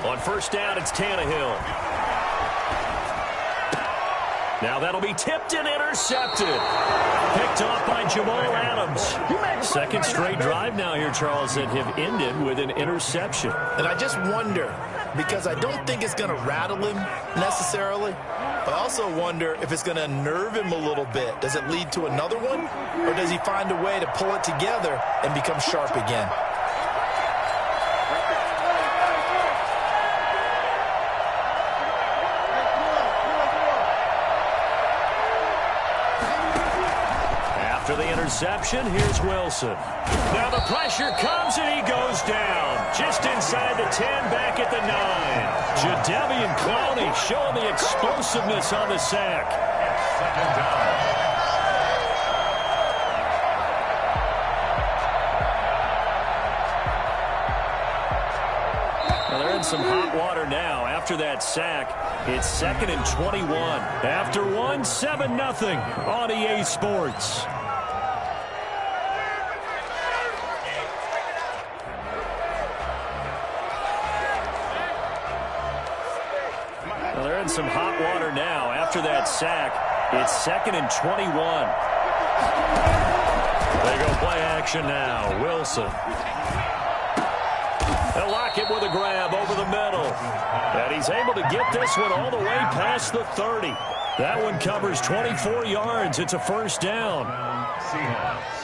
On 1st down, it's Tannehill. Now that'll be tipped and intercepted. Picked off by Jamal Adams. 2nd straight drive now here, Charles, that have ended with an interception. And I just wonder, because I don't think it's going to rattle him necessarily, but I also wonder if it's going to nerve him a little bit. Does it lead to another one? Or does he find a way to pull it together and become sharp again? After the interception, here's Wilson. Now the pressure comes, and he goes down. Just inside the 10, back at the 9. Jadeveon Clowney showing the explosiveness on the sack. Second down. They're in some hot water now. After that sack, it's 2nd and 21. After one, 7-0 on EA Sports. Well, they're in some hot water now. After that sack, it's 2nd and 21. They go play action now. Wilson. They'll lock it with a grab over the middle. And he's able to get this one all the way past the 30. That one covers 24 yards. It's a first down. Seahawks.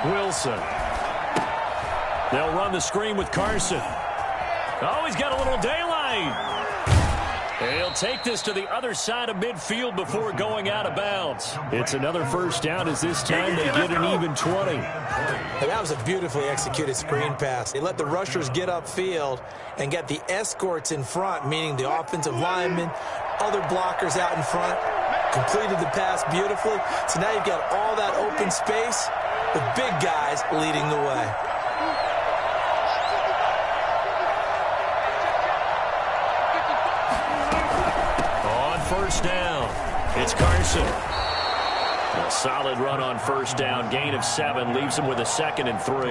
Wilson. They'll run the screen with Carson. Oh, he's got a little daylight. He'll take this to the other side of midfield before going out of bounds. It's another first down as this time they get an even 20. And that was a beautifully executed screen pass. They let the rushers get upfield and get the escorts in front, meaning the offensive linemen, other blockers out in front, completed the pass beautifully. So now you've got all that open space with big guys leading the way. On first down, it's Carson. A solid run on first down. Gain of 7 leaves him with a 2nd and 3.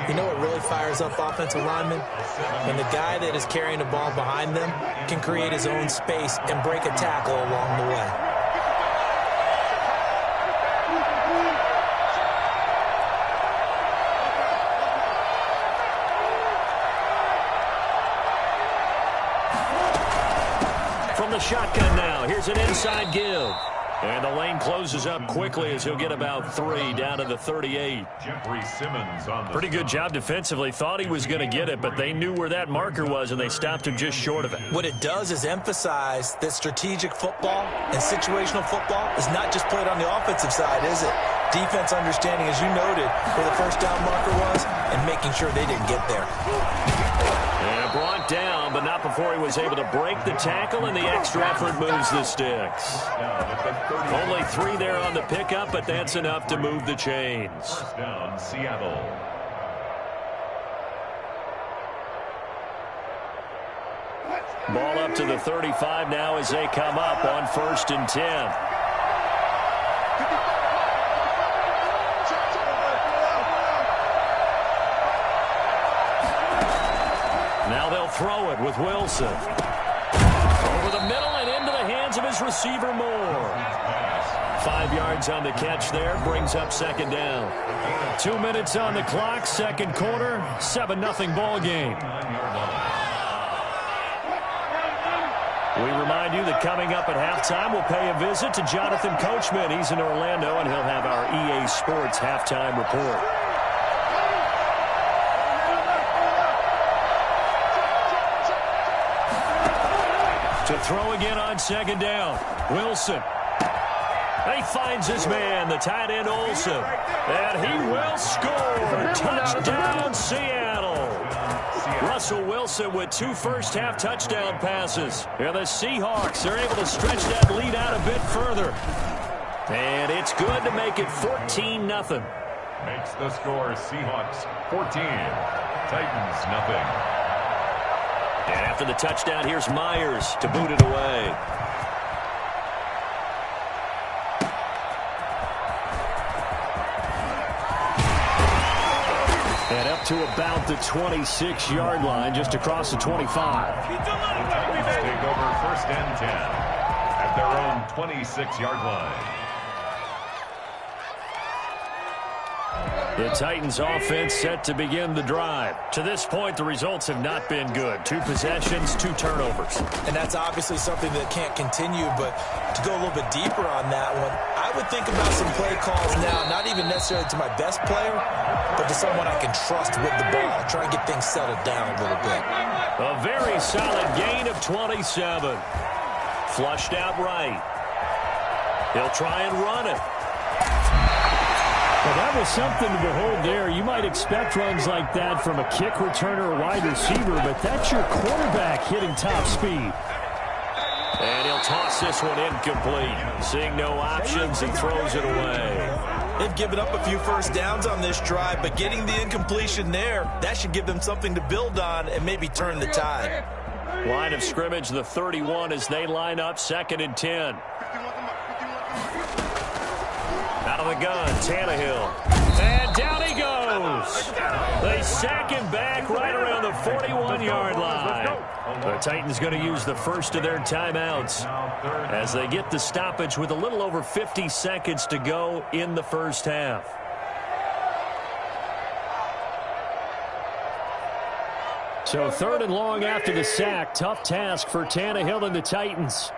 You know what really fires up offensive linemen? When the guy that is carrying the ball behind them can create his own space and break a tackle along the way. From the shotgun now, here's an inside give. And the lane closes up quickly as he'll get about 3 down to the 38. Jeffrey Simmons on the Pretty good job defensively. Thought he was going to get it, but they knew where that marker was, and they stopped him just short of it. What it does is emphasize that strategic football and situational football is not just played on the offensive side, is it? Defense understanding, as you noted, where the first down marker was and making sure they didn't get there. And brought down, but not before he was able to break the tackle, and the extra effort moves the sticks. Only 3 there on the pickup, but that's enough to move the chains. First down, Seattle. Ball up to the 35 now as they come up on 1st and 10. Now they'll throw it with Wilson. Over the middle and into the hands of his receiver Moore. 5 yards on the catch there, brings up 2nd down. 2 minutes on the clock, 2nd quarter, 7-0 ball game. We remind you that coming up at halftime, we'll pay a visit to Jonathan Coachman. He's in Orlando, and he'll have our EA Sports halftime report. To throw again on 2nd down. Wilson. He finds his man, the tight end Olsen. And he will score. Touchdown, Seattle. Russell Wilson with 2 first-half touchdown passes. And the Seahawks are able to stretch that lead out a bit further. And it's good to make it 14-0. Makes the score Seahawks 14, Titans nothing. And after the touchdown, here's Myers to boot it away. And up to about the 26-yard line, just across the 25. Titans take over 1st and 10 at their own 26-yard line. The Titans offense set to begin the drive. To this point, the results have not been good. 2 possessions, 2 turnovers. And that's obviously something that can't continue, but to go a little bit deeper on that one, I would think about some play calls now, not even necessarily to my best player, but to someone I can trust with the ball. Try and get things settled down a little bit. A very solid gain of 27. Flushed out right. He'll try and run it. Well, that was something to behold there. You might expect runs like that from a kick returner or wide receiver, but that's your quarterback hitting top speed. And he'll toss this one incomplete. Seeing no options, he throws it away. They've given up a few first downs on this drive, but getting the incompletion there, that should give them something to build on and maybe turn the tide. Line of scrimmage, the 31 as they line up, 2nd and 10. Out of the gun, Tannehill. And down he goes. They sack him back right around the 41-yard line. The Titans going to use the first of their timeouts as they get the stoppage with a little over 50 seconds to go in the first half. So 3rd and long after the sack. Tough task for Tannehill and the Titans.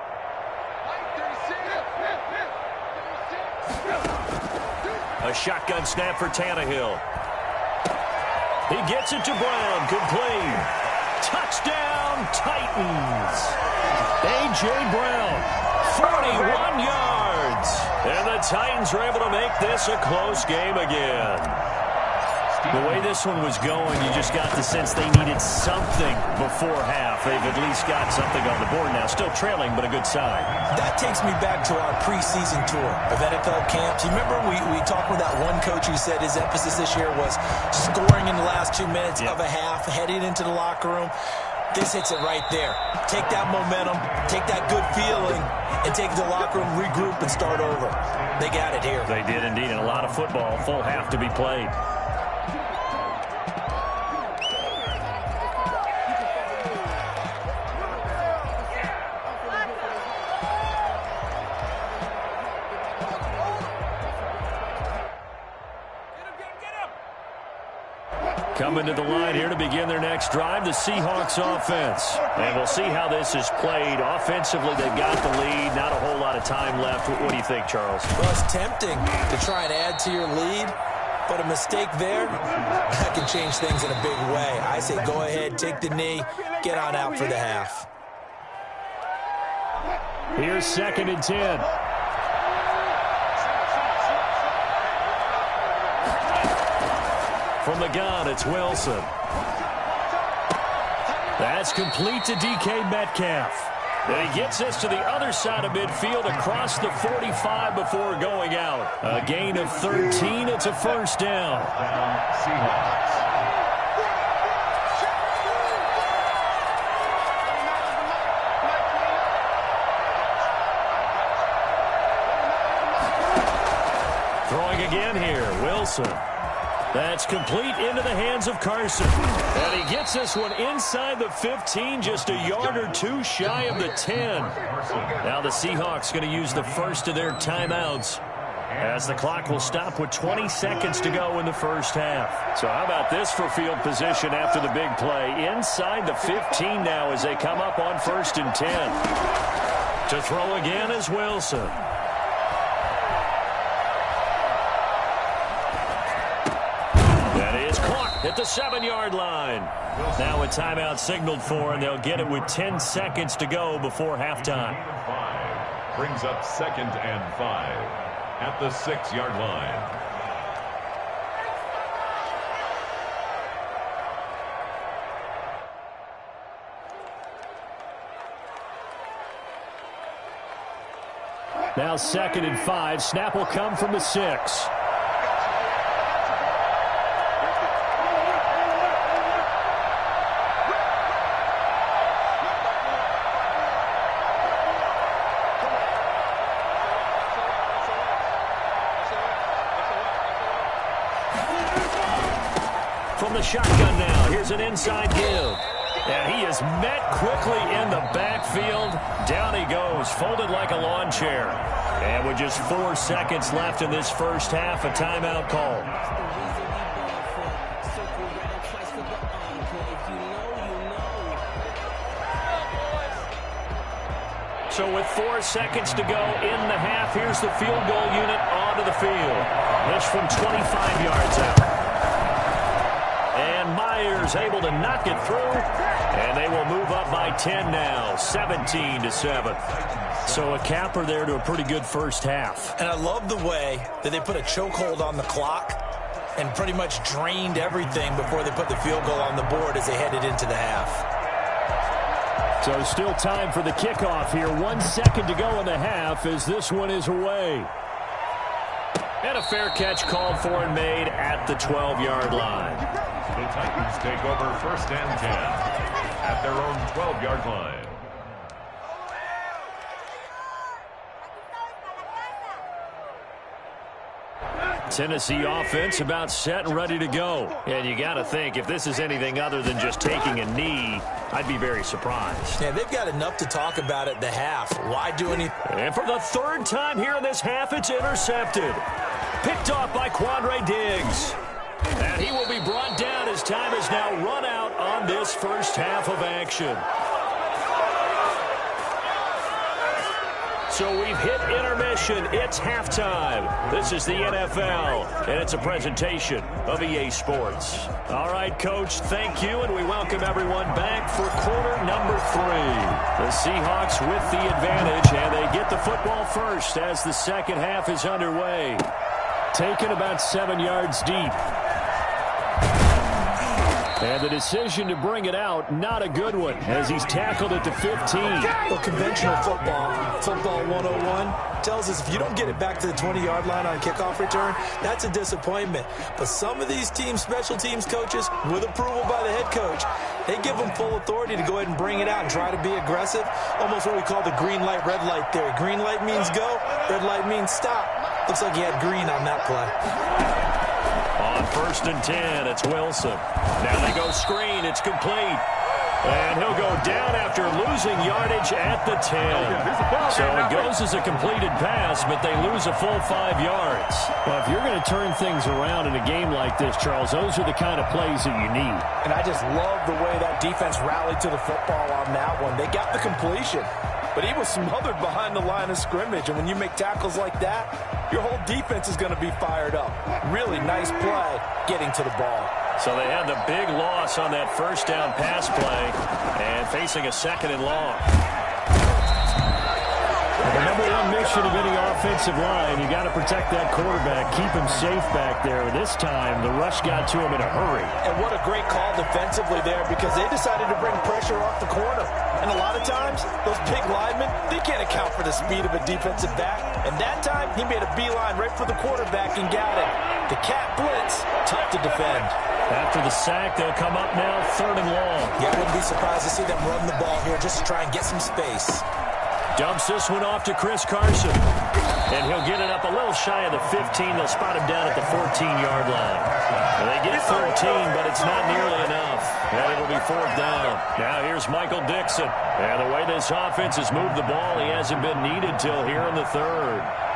A shotgun snap for Tannehill. He gets it to Brown. Complete. Touchdown, Titans. A.J. Brown, 41 yards. And the Titans are able to make this a close game again. The way this one was going, you just got the sense they needed something before half. They've at least got something on the board now. Still trailing, but a good sign. That takes me back to our preseason tour of NFL camps. You remember we talked with that one coach who said his emphasis this year was scoring in the last 2 minutes of a half, heading into the locker room. This hits it right there. Take that momentum, take that good feeling, and take it to the locker room, regroup, and start over. They got it here. They did indeed, and a lot of football, full half to be played. Coming to the line here to begin their next drive, the Seahawks offense. And we'll see how this is played. Offensively, they've got the lead. Not a whole lot of time left. What do you think, Charles? Well, it's tempting to try and add to your lead, but a mistake there, that can change things in a big way. I say go ahead, take the knee, get on out for the half. Here's 2nd and 10. From the gun, it's Wilson. That's complete to DK Metcalf. And he gets this to the other side of midfield across the 45 before going out. A gain of 13. It's a first down. Throwing again here, Wilson. That's complete into the hands of Carson. And he gets this one inside the 15, just a yard or two shy of the 10. Now the Seahawks going to use the first of their timeouts as the clock will stop with 20 seconds to go in the first half. So how about this for field position after the big play? Inside the 15 now as they come up on 1st and 10. To throw again is Wilson. At the 7-yard line. Now a timeout signaled for, and they'll get it with 10 seconds to go before halftime. Brings up 2nd and 5 at the 6-yard line. Now 2nd and 5. Snap will come from the 6. From the shotgun now, here's an inside give. And he is met quickly in the backfield. Down he goes, folded like a lawn chair. And with just 4 seconds left in this first half, a timeout call. So with 4 seconds to go in the half, here's the field goal unit onto the field. This from 25 yards out. And Myers able to knock it through, and they will move up by 10 now, 17-7. So a capper there to a pretty good first half. And I love the way that they put a chokehold on the clock and pretty much drained everything before they put the field goal on the board as they headed into the half. So still time for the kickoff here. 1 second to go in the half as this one is away. And a fair catch called for and made at the 12-yard line. The Titans take over 1st and 10 at their own 12-yard line. Tennessee offense about set and ready to go. And you got to think, if this is anything other than just taking a knee, I'd be very surprised. Yeah, they've got enough to talk about at the half. Why do anything? And for the 3rd time here in this half, it's intercepted. Picked off by Quandre Diggs. And he will be brought down as time is now run out on this first half of action. So we've hit intermission. It's halftime. This is the NFL, and it's a presentation of EA Sports. All right, Coach, thank you, and we welcome everyone back for quarter number 3. The Seahawks with the advantage, and they get the football first as the second half is underway. Taken about 7 yards deep. And the decision to bring it out, not a good one, as he's tackled at the 15. Well, conventional football 101, tells us if you don't get it back to the 20-yard line on kickoff return, that's a disappointment. But some of these special teams coaches, with approval by the head coach, they give them full authority to go ahead and bring it out and try to be aggressive. Almost what we call the green light, red light theory. Green light means go, red light means stop. Looks like he had green on that play. On 1st and 10, it's Wilson. Now they go screen. It's complete. And he'll go down after losing yardage at the 10. So it goes as a completed pass, but they lose a full 5 yards. Well, if you're going to turn things around in a game like this, Charles, those are the kind of plays that you need. And I just love the way that defense rallied to the football on that one. They got the completion, but he was smothered behind the line of scrimmage. And when you make tackles like that, your whole defense is going to be fired up. Really nice play getting to the ball. So they had the big loss on that first down pass play and facing a 2nd and long. The number one mission of any offensive line, you got to protect that quarterback, keep him safe back there. This time, the rush got to him in a hurry. And what a great call defensively there, because they decided to bring pressure off the corner. And a lot of times, those big linemen, they can't account for the speed of a defensive back. And that time, he made a beeline right for the quarterback and got it. The cat blitz, tough to defend. After the sack, they'll come up now 3rd and long. Yeah, I wouldn't be surprised to see them run the ball here just to try and get some space. Dumps this one off to Chris Carson. And he'll get it up a little shy of the 15. They'll spot him down at the 14-yard line. And they get 13, but it's not nearly enough. And it'll be 4th down. Now here's Michael Dixon. And the way this offense has moved the ball, he hasn't been needed till here in the 3rd.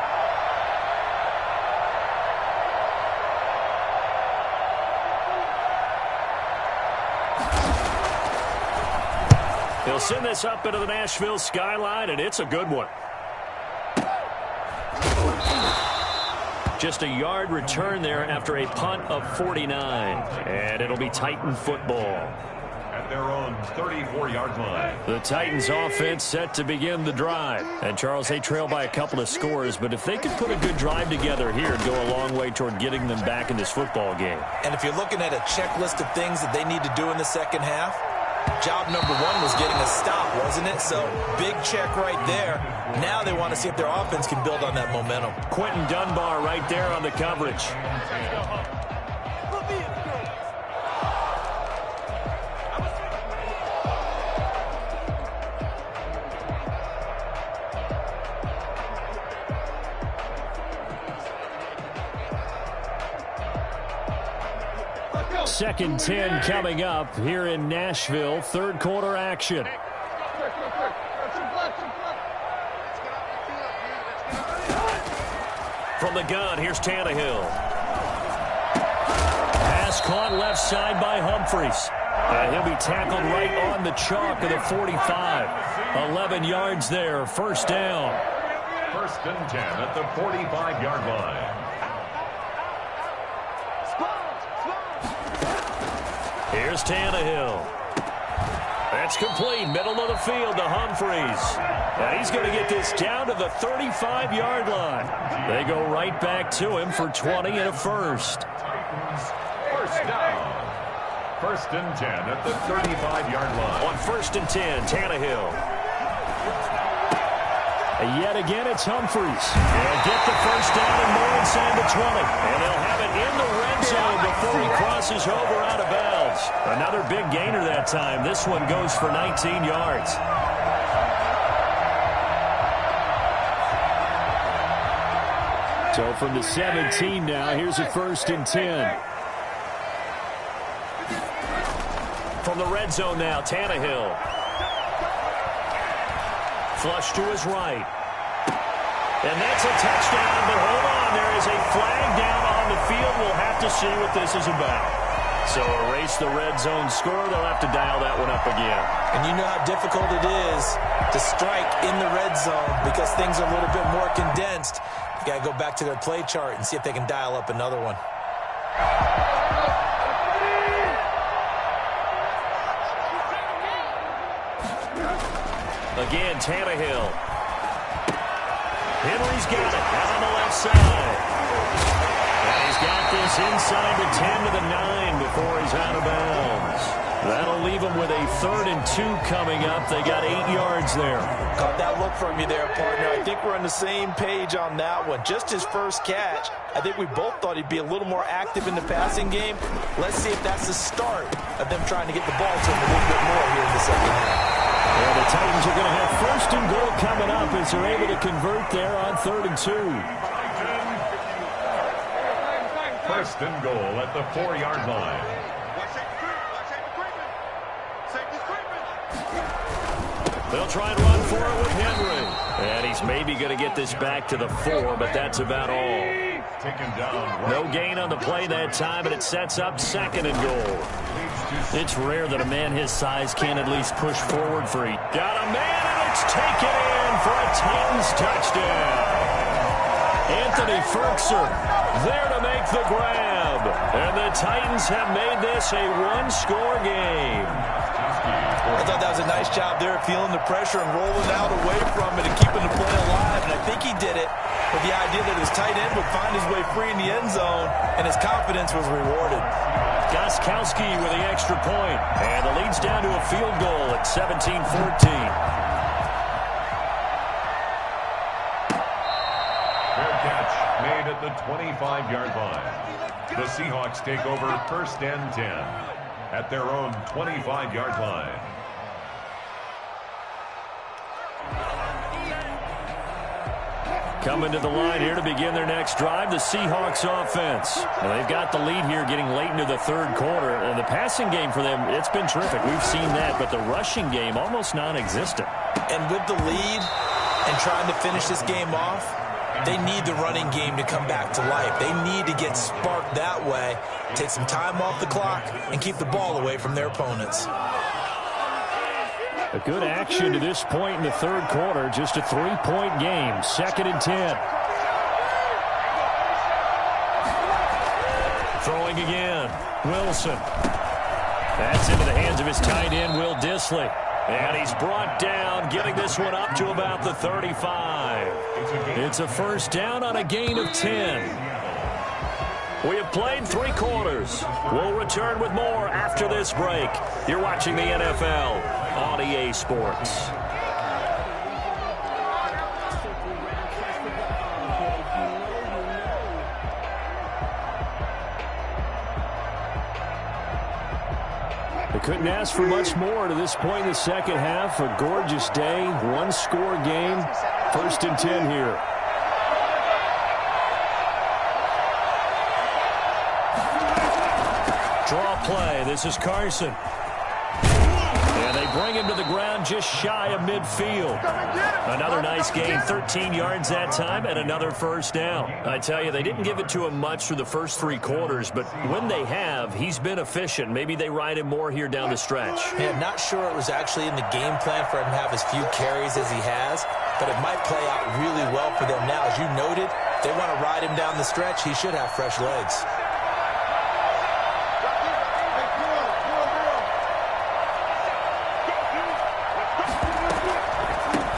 He'll send this up into the Nashville skyline, and it's a good one. Just a yard return there after a punt of 49. And it'll be Titan football. At their own 34-yard line. The Titans offense set to begin the drive. And Charles, they trail by a couple of scores, but if they could put a good drive together here, it'd go a long way toward getting them back in this football game. And if you're looking at a checklist of things that they need to do in the second half, job number 1 was getting a stop, wasn't it? So big check right there. Now they want to see if their offense can build on that momentum. Quentin Dunbar right there on the coverage. Second 10 coming up here in Nashville. 3rd quarter action. From the gun, here's Tannehill. Pass caught left side by Humphries. He'll be tackled right on the chalk of the 45. 11 yards there, first down. First and 10 at the 45-yard line. Here's Tannehill. That's complete, middle of the field to Humphries. And he's going to get this down to the 35-yard line. They go right back to him for 20 and a first. First down. First and 10 at the 35-yard line. On first and 10, Tannehill. Yet again, it's Humphries. They'll get the first down and more inside the 20. And they'll have it in the red zone before he crosses over out of bounds. Another big gainer that time. This one goes for 19 yards. So from the 17 now, here's a first and 10. From the red zone now, Tannehill. Flush to his right. And that's a touchdown, but hold on. There is a flag down on the field. We'll have to see what this is about. So erase the red zone score. They'll have to dial that one up again. And you know how difficult it is to strike in the red zone because things are a little bit more condensed. You got to go back to their play chart and see if they can dial up another one. Again, Tannehill. Henry's got it out on the left side. And he's got this inside the 10 to the 9 before he's out of bounds. That'll leave him with a 3rd and 2 coming up. They got 8 yards there. Caught that look from you there, partner. I think we're on the same page on that one. Just his first catch. I think we both thought he'd be a little more active in the passing game. Let's see if that's the start of them trying to get the ball to him a little bit more here in the second half. Well, the Titans are going to have first and goal coming up as they're able to convert there on 3rd and 2. First and goal at the 4-yard line. They'll try and run for it with Henry. And he's maybe going to get this back to the 4, but that's about all. No gain on the play that time, and it sets up 2nd and goal. It's rare that a man his size can at least push forward for it. Got a man, and it's taken in for a Titans touchdown. Anthony Ferkser there to make the grab. And the Titans have made this a one-score game. I thought that was a nice job there, feeling the pressure and rolling out away from it and keeping the play alive. And I think he did it with the idea that his tight end would find his way free in the end zone, and his confidence was rewarded. Gostkowski with the extra point. And the lead's down to a field goal at 17-14. Fair catch made at the 25-yard line. The Seahawks take over first and 10 at their own 25-yard line. Coming to the line here to begin their next drive, the Seahawks offense. Well, they've got the lead here getting late into the 3rd quarter. And the passing game for them, it's been terrific. We've seen that, but the rushing game almost non-existent. And with the lead and trying to finish this game off, they need the running game to come back to life. They need to get sparked that way, take some time off the clock, and keep the ball away from their opponents. A good action to this point in the 3rd quarter. Just a 3-point game. 2nd and 10. Throwing again. Wilson. That's into the hands of his tight end, Will Dissly. And he's brought down, getting this one up to about the 35. It's a first down on a gain of 10. We have played 3 quarters. We'll return with more after this break. You're watching the NFL on EA Sports. They couldn't ask for much more to this point in the second half. A gorgeous day, one-score game. First and 10 here. Draw play. This is Carson. And they bring him to the ground just shy of midfield. Another nice gain, 13 yards that time, and another first down. I tell you, they didn't give it to him much through the first 3 quarters, but when they have, he's been efficient. Maybe they ride him more here down the stretch. Yeah, I'm not sure it was actually in the game plan for him to have as few carries as he has, but it might play out really well for them now. As you noted, if they want to ride him down the stretch, he should have fresh legs.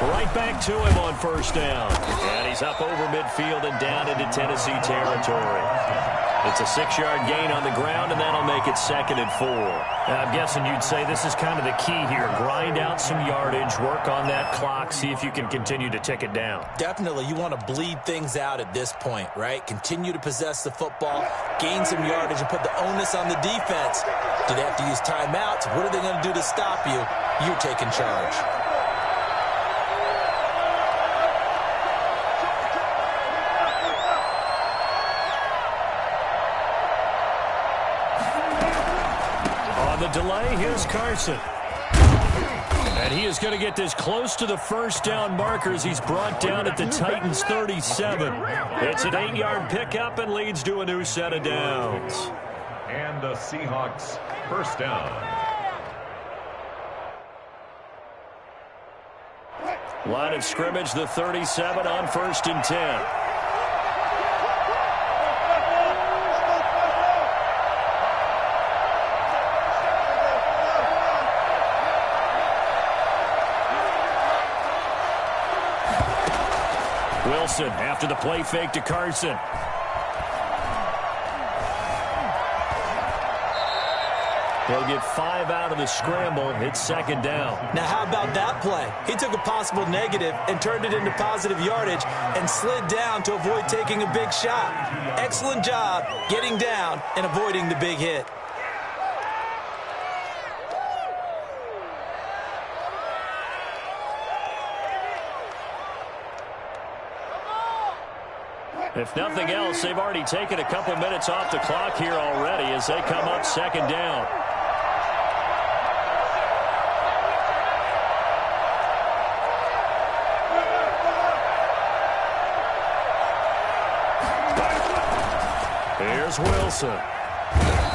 Right back to him on first down. And he's up over midfield and down into Tennessee territory. It's a 6-yard gain on the ground, and that'll make it 2nd and 4. Now, I'm guessing you'd say this is kind of the key here. Grind out some yardage, work on that clock, see if you can continue to tick it down. Definitely, you want to bleed things out at this point, right? Continue to possess the football, gain some yardage, and put the onus on the defense. Do they have to use timeouts? What are they going to do to stop you? You're taking charge. Delay, here's Carson. And he is going to get this close to the first down markers. He's brought down at the Titans' 37. It's an 8-yard pickup and leads to a new set of downs. And the Seahawks first down. Line of scrimmage, the 37 on 1st and 10. Wilson after the play fake to Carson. He'll get 5 out of the scramble. It's 2nd down. Now, how about that play? He took a possible negative and turned it into positive yardage and slid down to avoid taking a big shot. Excellent job getting down and avoiding the big hit. If nothing else, they've already taken a couple minutes off the clock here already as they come up 2nd down. Here's Wilson.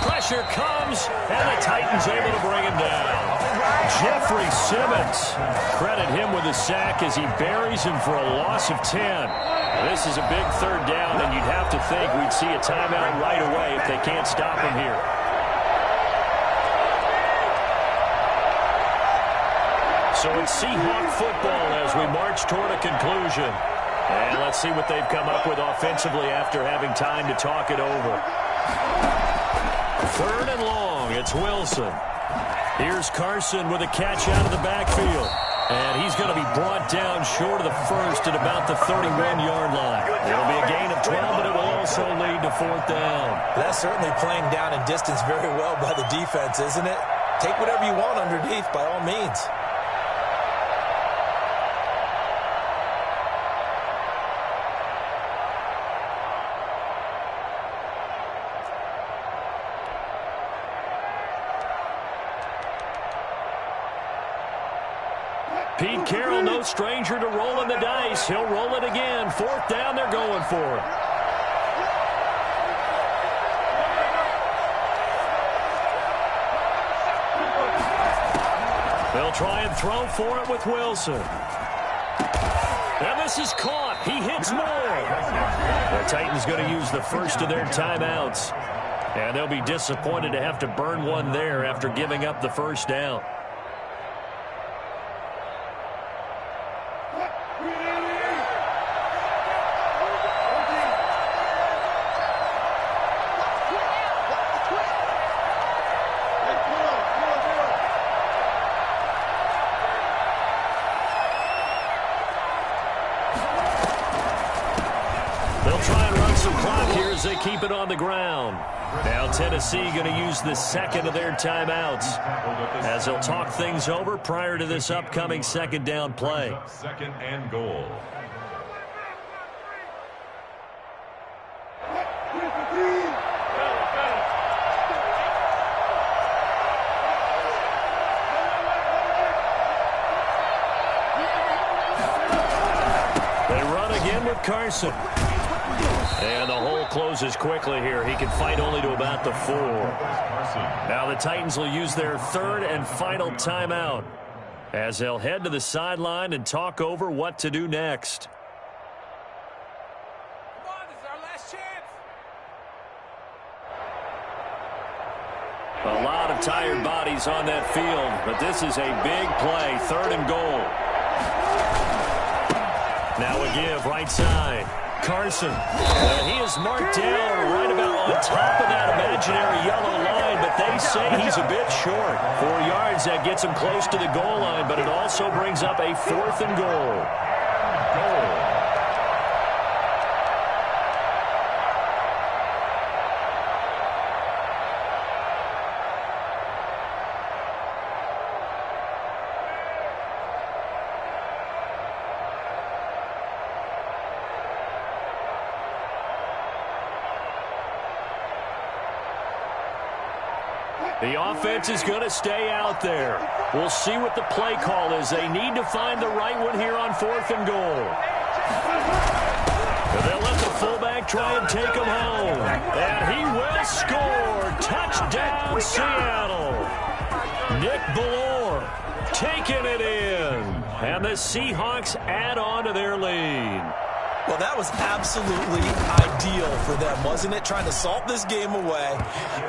Pressure comes, and the Titans able to bring him down. Jeffrey Simmons. Credit him with a sack as he buries him for a loss of 10. This is a big 3rd down, and you'd have to think we'd see a timeout right away if they can't stop him here. So it's Seahawk football as we march toward a conclusion. And let's see what they've come up with offensively after having time to talk it over. 3rd and long, it's Wilson. Here's Carson with a catch out of the backfield. And he's going to be brought down short of the first at about the 31-yard line. It'll be a gain of 12, but it will also lead to 4th down. That's certainly playing down in distance very well by the defense, isn't it? Take whatever you want underneath, by all means. Pete Carroll, no stranger to rolling the dice. He'll roll it again. 4th down, they're going for it. They'll try and throw for it with Wilson. And this is caught. He hits more. The Titans going to use the first of their timeouts. And they'll be disappointed to have to burn one there after giving up the first down. They keep it on the ground. Now Tennessee going to use the 2nd of their timeouts as they'll talk things over prior to this upcoming 2nd down play. 2nd and goal. They run again with Carson. And the hole closes quickly here. He can fight only to about the 4. Now the Titans will use their third and final timeout as they'll head to the sideline and talk over what to do next. Come on, this is our last chance. A lot of tired bodies on that field, but this is a big play, 3rd and goal. Now a give right side. Carson. And he is marked down right about on top of that imaginary yellow line, but they say he's a bit short. 4 yards, that gets him close to the goal line, but it also brings up a 4th and goal. The offense is going to stay out there. We'll see what the play call is. They need to find the right one here on 4th and goal. They'll let the fullback try and take him home. And he will score. Touchdown, Seattle. Nick Ballore taking it in. And the Seahawks add on to their lead. Well, that was absolutely ideal for them, wasn't it? Trying to salt this game away.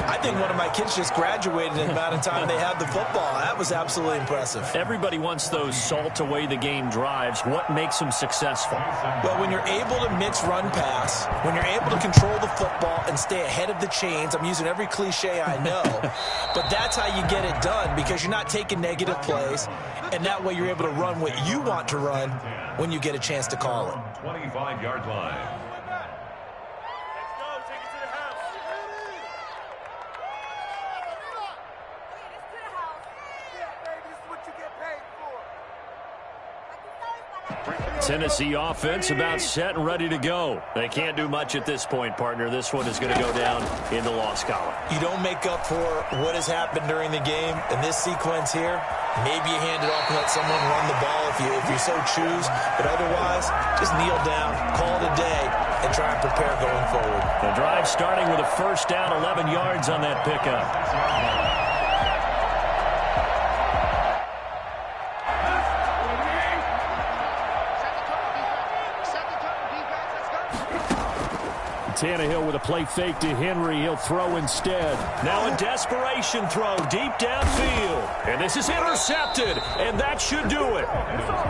I think one of my kids just graduated in the amount of time they had the football. That was absolutely impressive. Everybody wants those salt away the game drives. What makes them successful? Well, when you're able to mix run pass, when you're able to control the football and stay ahead of the chains, I'm using every cliche I know, but that's how you get it done because you're not taking negative plays, and that way you're able to run what you want to run when you get a chance to call it. 25-yard line. Let's go. Take it to the house. Yeah, baby, this is what you get paid for. Tennessee offense about set and ready to go. They can't do much at this point, partner. This one is going to go down in the loss column. You don't make up for what has happened during the game. In this sequence here, maybe you hand it off and let someone run the ball if you so choose. But otherwise, just kneel down, call it a day, and try and prepare going forward. The drive starting with a first down, 11 yards on that pickup. Tannehill with a play fake to Henry. He'll throw instead. Now a desperation throw deep downfield. And this is intercepted. And that should do it.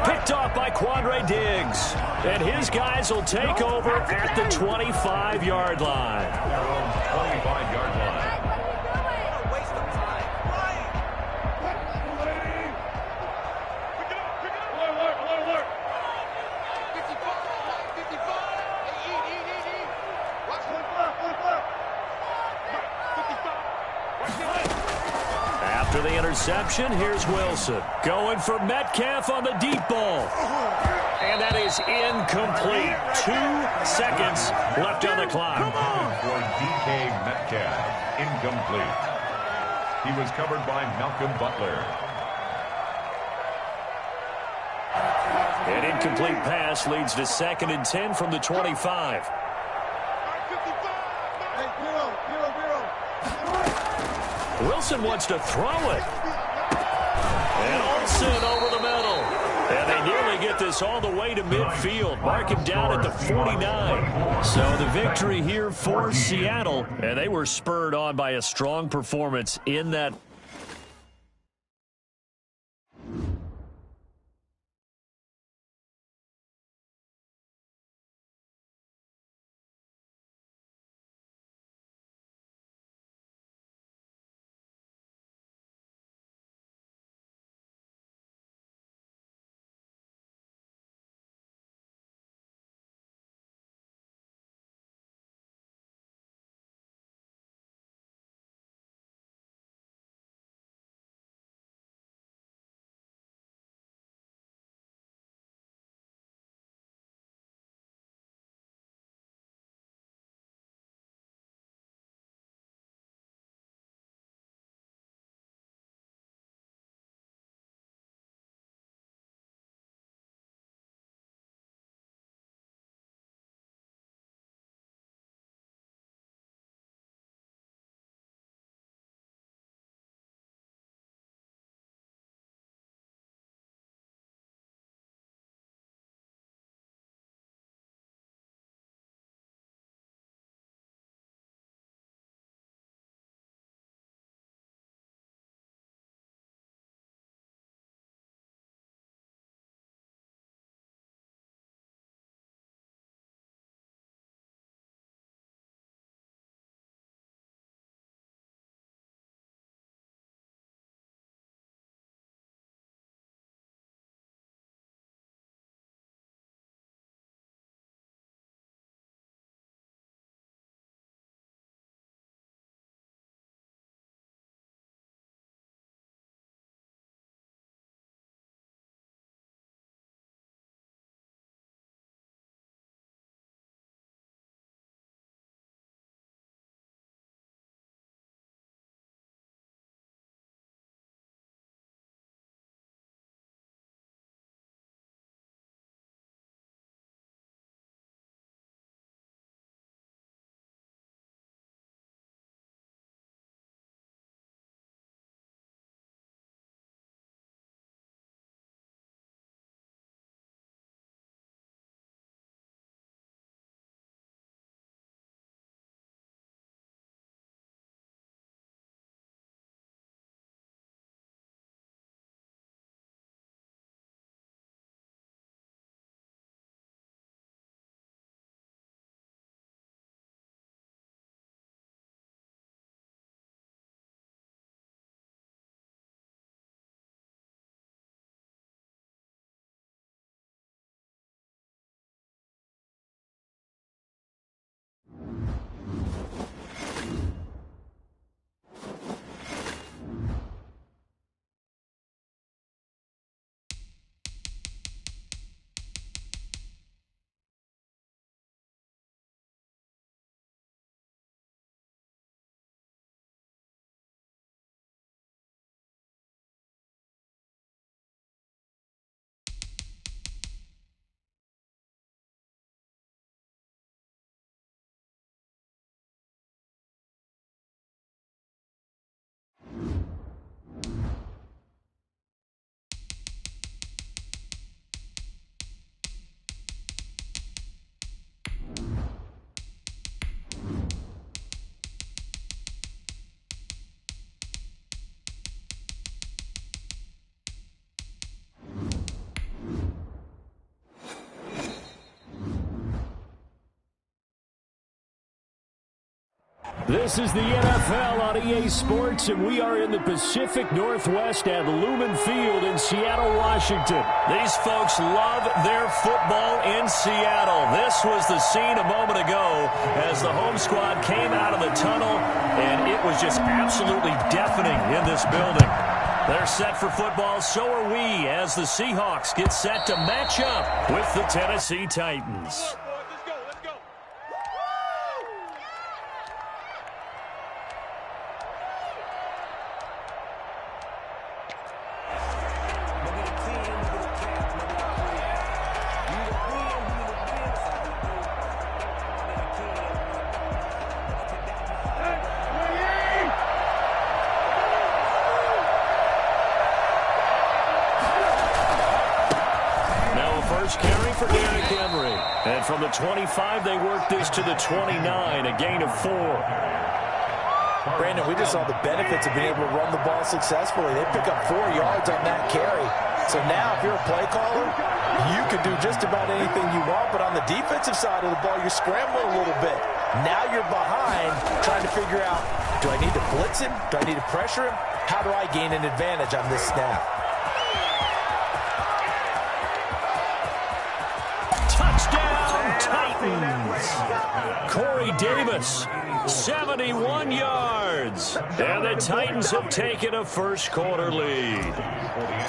Picked off by Quandre Diggs. And his guys will take over at the 25-yard line. 25-yard line. After the interception, here's Wilson. Going for Metcalf on the deep ball. And that is incomplete. 2 seconds left on the clock. For DK Metcalf, incomplete. He was covered by Malcolm Butler. An incomplete pass leads to 2nd and 10 from the 25. Wilson wants to throw it. And Olsen over the middle. And they nearly get this all the way to midfield. Mark him down at the 49. So the victory here for Seattle. And they were spurred on by a strong performance in that This is the NFL on EA Sports, and we are in the Pacific Northwest at Lumen Field in Seattle, Washington. These folks love their football in Seattle. This was the scene a moment ago as the home squad came out of the tunnel, and it was just absolutely deafening in this building. They're set for football, so are we, as the Seahawks get set to match up with the Tennessee Titans. And from the 25, they work this to the 29, a gain of 4. Brandon, we just saw the benefits of being able to run the ball successfully. They pick up 4 yards on that carry. So now, if you're a play caller, you can do just about anything you want. But on the defensive side of the ball, you're scrambling a little bit. Now you're behind, trying to figure out, do I need to blitz him? Do I need to pressure him? How do I gain an advantage on this snap? Touchdown, Titans. Corey Davis, 71 yards. And the Titans have taken a first-quarter lead.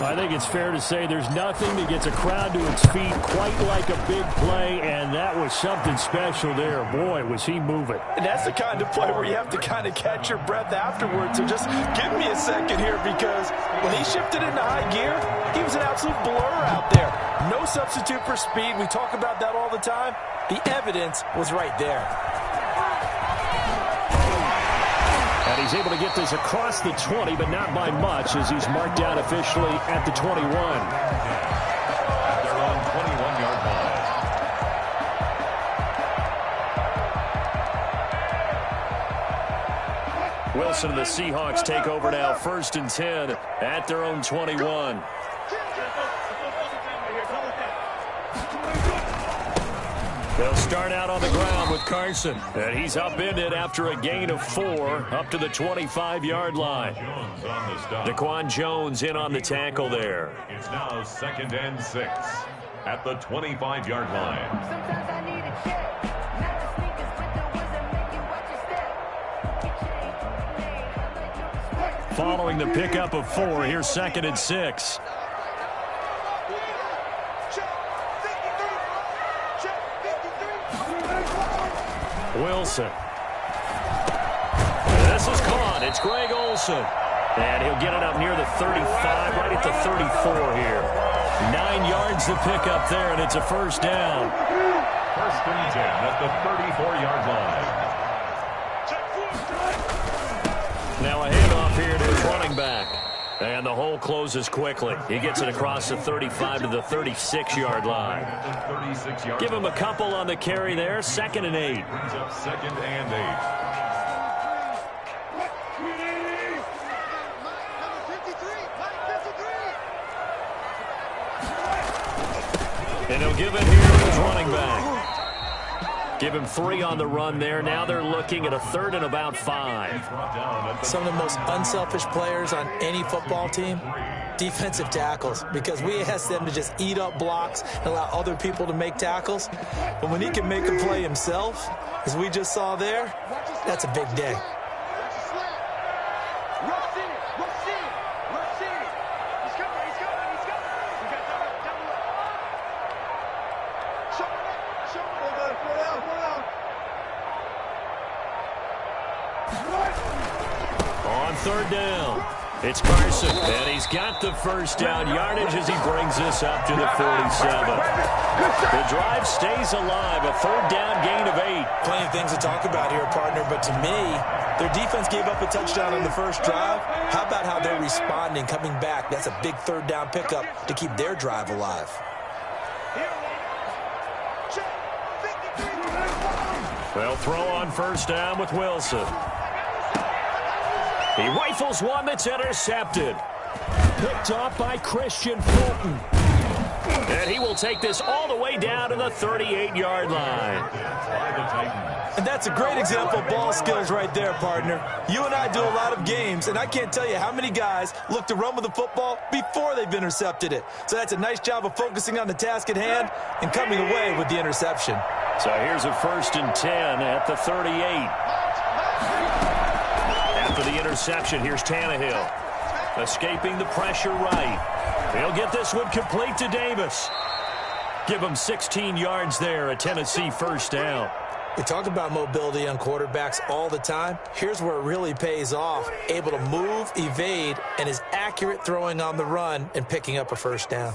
I think it's fair to say there's nothing that gets a crowd to its feet quite like a big play, and that was something special there. Boy, was he moving. And that's the kind of play where you have to kind of catch your breath afterwards. So just give me a second here, because when he shifted into high gear, he was an absolute blur out there. No substitute for speed. We talk about that all the time. The evidence was right there. And he's able to get this across the 20, but not by much, as he's marked down officially at the 21. They're on 21-yard line. Wilson and the Seahawks take over now, 1st and 10 at their own 21. They'll start out on the ground with Carson. And he's upended after a gain of 4 up to the 25-yard line. Daquan Jones in on the tackle there. It's now 2nd and 6 at the 25-yard line. Sometimes I need a check. Not the sneakers, but the ones that make you watch your step. Following the pickup of 4, here's 2nd and 6. Wilson. This is caught. It's Greg Olsen. And he'll get it up near the 35, right at the 34 here. 9 yards to pick up there, and it's a first down. 1st and 10 at the 34-yard line. Now a handoff here to his running back. And the hole closes quickly. He gets it across the 35 to the 36-yard line. Give him a couple on the carry there. 2nd and 8. Brings up 2nd and 8. And he'll give it here to his running back. Give him 3 on the run there. Now they're looking at a 3rd and about 5. Some of the most unselfish players on any football team, defensive tackles, because we ask them to just eat up blocks and allow other people to make tackles. But when he can make a play himself, as we just saw there, that's a big day. On 3rd down, it's Carson, and he's got the first down yardage as he brings this up to the 47. The drive stays alive, a 3rd down gain of 8. Plenty of things to talk about here, partner, but to me, their defense gave up a touchdown on the first drive. How about how they're responding, coming back? That's a big 3rd down pickup to keep their drive alive. They'll throw on 1st down with Wilson. He rifles one that's intercepted. Picked off by Christian Fulton. And he will take this all the way down to the 38-yard line. And that's a great example of ball skills right there, partner. You and I do a lot of games, and I can't tell you how many guys look to run with the football before they've intercepted it. So that's a nice job of focusing on the task at hand and coming away with the interception. So here's a 1st and 10 at the 38. After the interception, here's Tannehill. Escaping the pressure right. He'll get this one complete to Davis. Give him 16 yards there, a Tennessee 1st down. We talk about mobility on quarterbacks all the time. Here's where it really pays off. Able to move, evade, and is accurate throwing on the run and picking up a 1st down.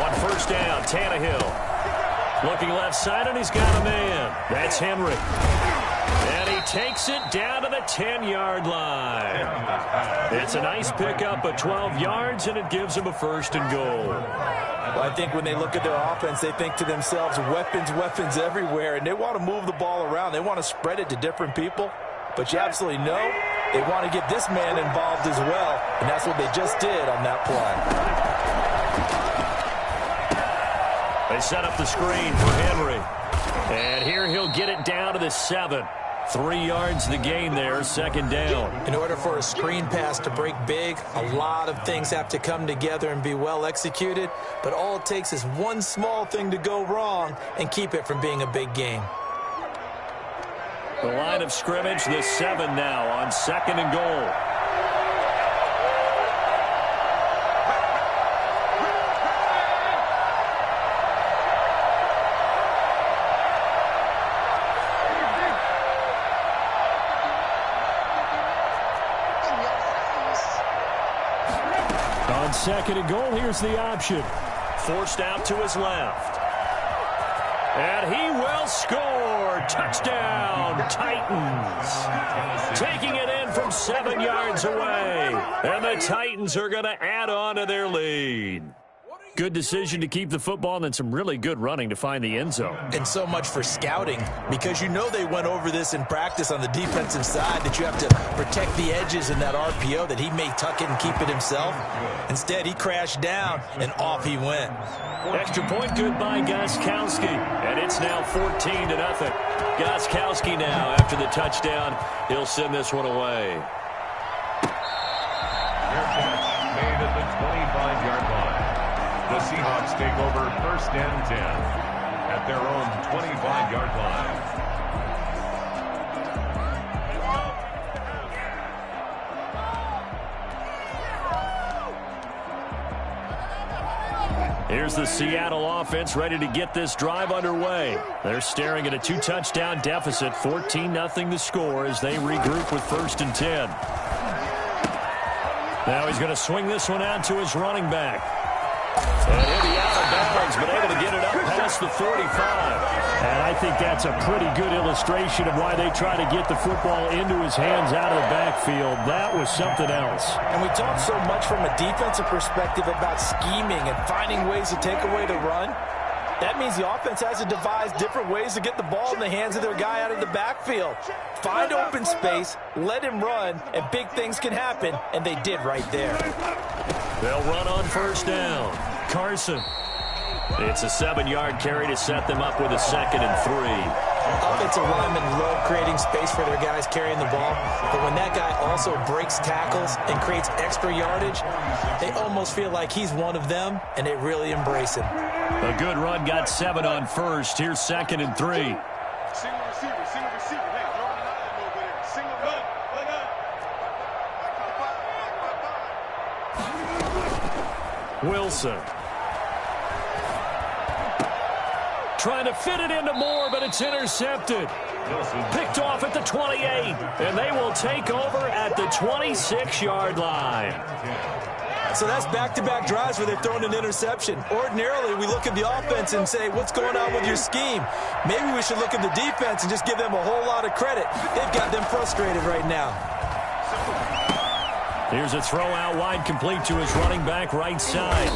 On 1st down, Tannehill. Looking left side, and he's got a man. That's Henry. And he takes it down to the 10-yard line. It's a nice pickup of 12 yards, and it gives him a 1st and goal. Well, I think when they look at their offense, they think to themselves, weapons, weapons everywhere, and they want to move the ball around. They want to spread it to different people. But you absolutely know they want to get this man involved as well, and that's what they just did on that play. They set up the screen for Henry. And here he'll get it down to the 7. 3 yards the gain there, 2nd down. In order for a screen pass to break big, a lot of things have to come together and be well executed. But all it takes is one small thing to go wrong and keep it from being a big game. The line of scrimmage, the 7 now on 2nd and goal. On 2nd and goal, here's the option. Forced out to his left. And he will score. Touchdown, Titans. Taking it in from 7 yards away. And the Titans are going to add on to their lead. Good decision to keep the football and then some really good running to find the end zone. And so much for scouting, because you know they went over this in practice on the defensive side, that you have to protect the edges in that RPO, that he may tuck it and keep it himself. Instead, he crashed down, and off he went. Extra point good by Gostkowski. And it's now 14-0. Gostkowski now, after the touchdown, he'll send this one away. Fair catch made at the 25-yard line. The Seahawks take over 1st and 10 at their own 25-yard line. Here's the Seattle offense ready to get this drive underway. They're staring at a 2-touchdown deficit, 14-0 the score as they regroup with 1st and 10. Now he's going to swing this one out to his running back. And he'll be out of bounds, but able to get it up past the 45. And I think that's a pretty good illustration of why they try to get the football into his hands out of the backfield. That was something else. And we talk so much from a defensive perspective about scheming and finding ways to take away the run. That means the offense has to devise different ways to get the ball in the hands of their guy out of the backfield. Find open space, let him run, and big things can happen, and they did right there. They'll run on 1st down. Carson. It's a 7-yard carry to set them up with a 2nd and 3. Offensive linemen love creating space for their guys carrying the ball, but when that guy also breaks tackles and creates extra yardage, they almost feel like he's one of them, and they really embrace him. A good run got 7 on 1st. Here's 2nd and 3. Single receiver. Hey, throw it out over there. Single run. Wilson. Trying to fit it into Moore, but it's intercepted. Picked off at the 28, and they will take over at the 26-yard line. So that's back-to-back drives where they've thrown an interception. Ordinarily, we look at the offense and say, what's going on with your scheme? Maybe we should look at the defense and just give them a whole lot of credit. They've got them frustrated right now. Here's a throw out wide, complete to his running back right side.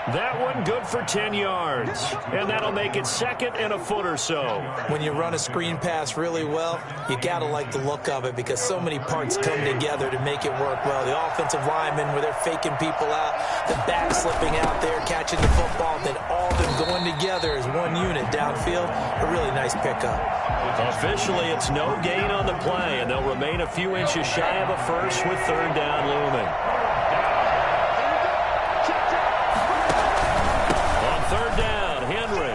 That one good for 10 yards. And that'll make it second and a foot or so. When you run a screen pass really well, you got to like the look of it because so many parts come together to make it work well. The offensive linemen, where they're faking people out, the back slipping out there, catching the football, then all of them going together as one unit downfield. A really nice pickup. Officially, it's no gain on the play, and they'll remain a few inches shy of a first with third down looming. Third down, Henry.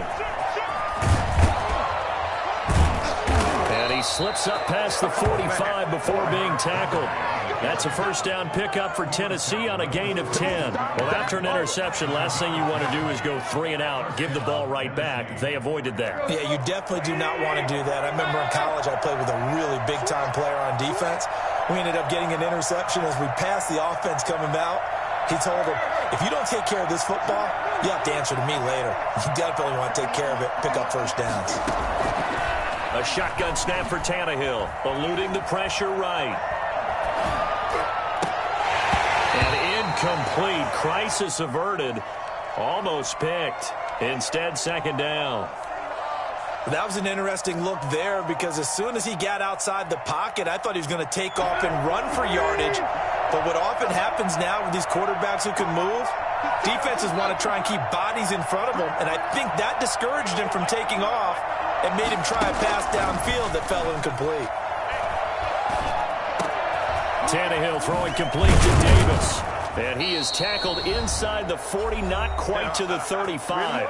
And he slips up past the 45 before being tackled. That's a first down pickup for Tennessee on a gain of 10. Well, after an interception, last thing you want to do is go 3 and out, give the ball right back. They avoided that. Yeah, you definitely do not want to do that. I remember in college I played with a really big-time player on defense. We ended up getting an interception as we passed the offense coming out. He told him, if you don't take care of this football, you have to answer to me later. You definitely want to take care of it, pick up first downs. A shotgun snap for Tannehill, eluding the pressure right. And incomplete. Crisis averted. Almost picked. Instead, second down. That was an interesting look there because as soon as he got outside the pocket, I thought he was going to take off and run for yardage. But what often happens now with these quarterbacks who can move, defenses want to try and keep bodies in front of them, and I think that discouraged him from taking off and made him try a pass downfield that fell incomplete. Tannehill throwing complete to Davis. And he is tackled inside the 40, not quite to the 35.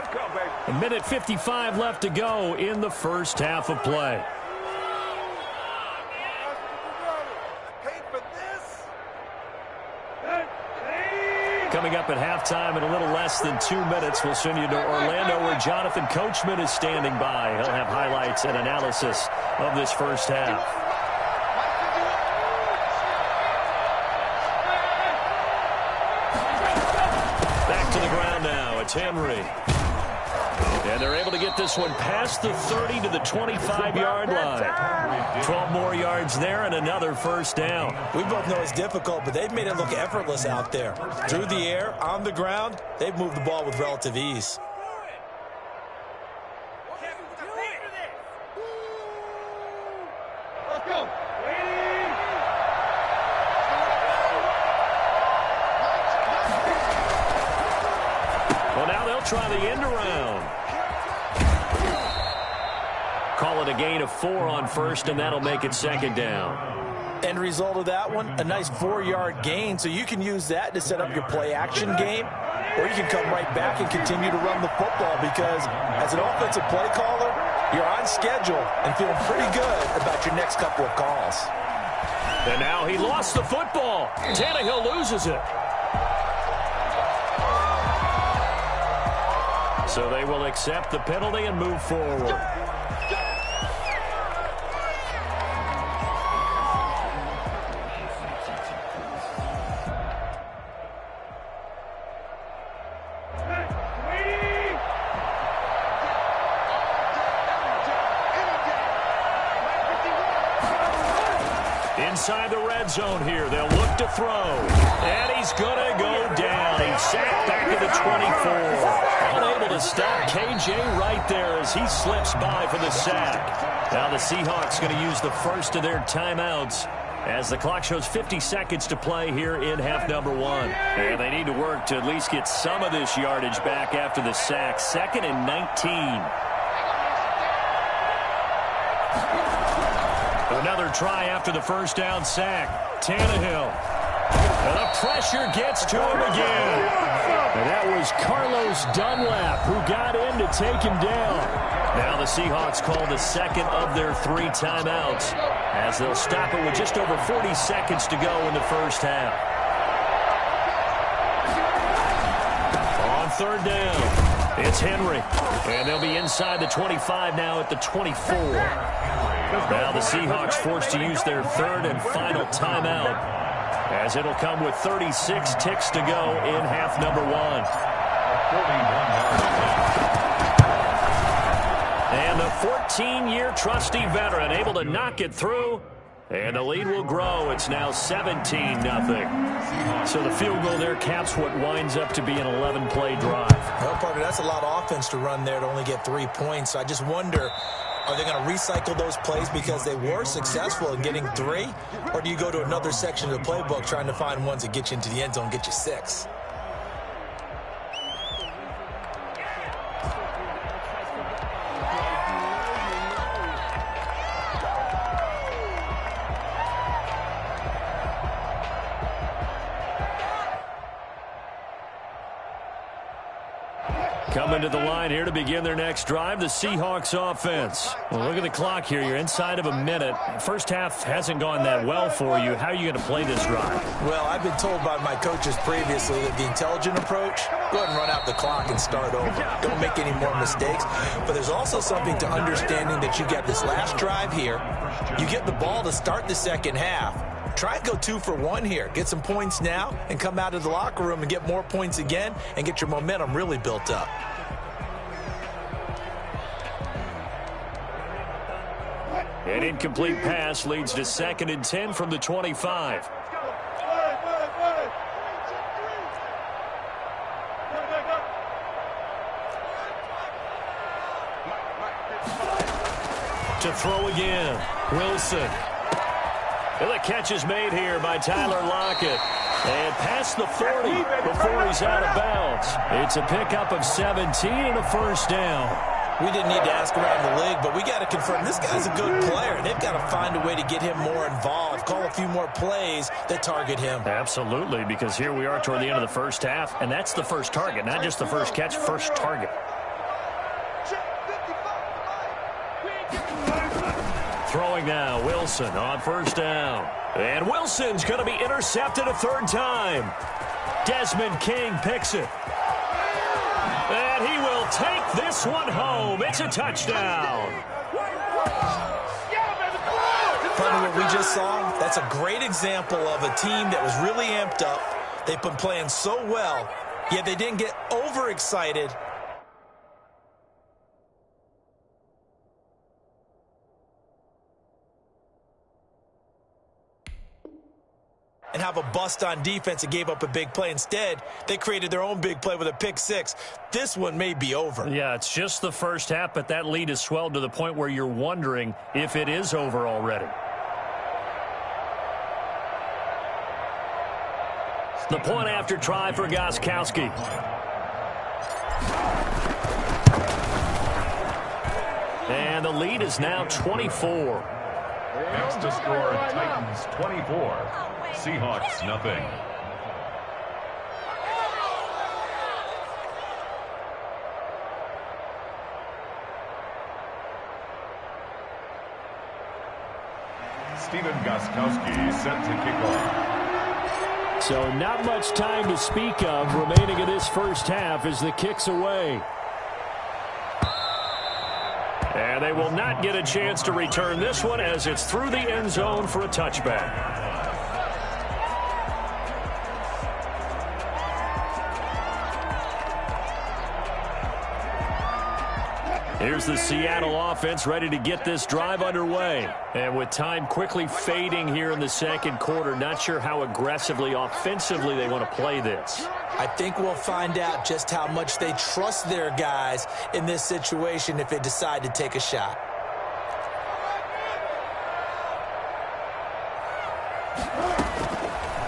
A minute 55 left to go in the first half of play. Coming up at halftime in a little less than 2 minutes, we'll send you to Orlando where Jonathan Coachman is standing by. He'll have highlights and analysis of this first half. Back to the ground now. It's Henry. And they're able to get this one past the 30 to the 25-yard line. 12 more yards there and another first down. We both know it's difficult, but they've made it look effortless out there. Through the air, on the ground, they've moved the ball with relative ease. Well, now they'll try the end around. Call it a gain of 4 on first, and that'll make it second down. End result of that one, a nice 4-yard gain, so you can use that to set up your play-action game, or you can come right back and continue to run the football because as an offensive play caller, you're on schedule and feeling pretty good about your next couple of calls. And now he lost the football. Tannehill loses it. So they will accept the penalty and move forward. Inside the red zone here. They'll look to throw. And he's going to go down. He's sacked back at the 24. Unable to stop KJ right there as he slips by for the sack. Now the Seahawks going to use the first of their timeouts as the clock shows 50 seconds to play here in half number 1. And they need to work to at least get some of this yardage back after the sack. 2nd and 19. Another try after the first down sack. Tannehill. And the pressure gets to him again. And that was Carlos Dunlap who got in to take him down. Now the Seahawks call the second of their 3 timeouts as they'll stop it with just over 40 seconds to go in the first half. On third down, it's Henry. And they'll be inside the 25 now at the 24. Now the Seahawks forced to use their third and final timeout as it'll come with 36 ticks to go in half number 1. And the 14-year trusty veteran able to knock it through And the lead will grow. It's now 17-0. So the field goal there caps what winds up to be an 11-play drive. Well, partner, that's a lot of offense to run there to only get 3 points. So I just wonder, are they going to recycle those plays because they were successful in getting 3? Or do you go to another section of the playbook trying to find ones that get you into the end zone and get you 6? Coming to the line here to begin their next drive, the Seahawks offense. Well, look at the clock here. You're inside of a minute. First half hasn't gone that well for you. How are you going to play this drive? Well, I've been told by my coaches previously that the intelligent approach, go ahead and run out the clock and start over. Don't make any more mistakes. But there's also something to understanding that you get this last drive here. You get the ball to start the second half. Try and go 2 for 1 here. Get some points now and come out of the locker room and get more points again and get your momentum really built up. An incomplete pass leads to 2nd and 10 from the 25. To throw again, Wilson. And the catch is made here by Tyler Lockett. And past the 40 before he's out of bounds. It's a pickup of 17 and a first down. We didn't need to ask around the league, but we got to confirm this guy's a good player. They've got to find a way to get him more involved, call a few more plays that target him. Absolutely, because here we are toward the end of the first half, and that's the first target, not just the first catch, first target. Throwing now, Wilson on first down. And Wilson's going to be intercepted a 3rd time. Desmond King picks it. And he will take this one home. It's a touchdown. Probably what we just saw, that's a great example of a team that was really amped up. They've been playing so well, yet they didn't get overexcited. And have a bust on defense and gave up a big play. Instead, they created their own big play with a pick 6. This one may be over. Yeah, it's just the first half, but that lead has swelled to the point where you're wondering if it is over already. The point after try for Gostkowski. And the lead is now 24. Next to score, Titans 24. Seahawks nothing. Stephen Gostkowski set to kick off. So not much time to speak of remaining in this first half as the kick's away. And they will not get a chance to return this one as it's through the end zone for a touchback. Here's the Seattle offense ready to get this drive underway. And with time quickly fading here in the second quarter, not sure how aggressively, offensively they want to play this. I think we'll find out just how much they trust their guys in this situation if they decide to take a shot.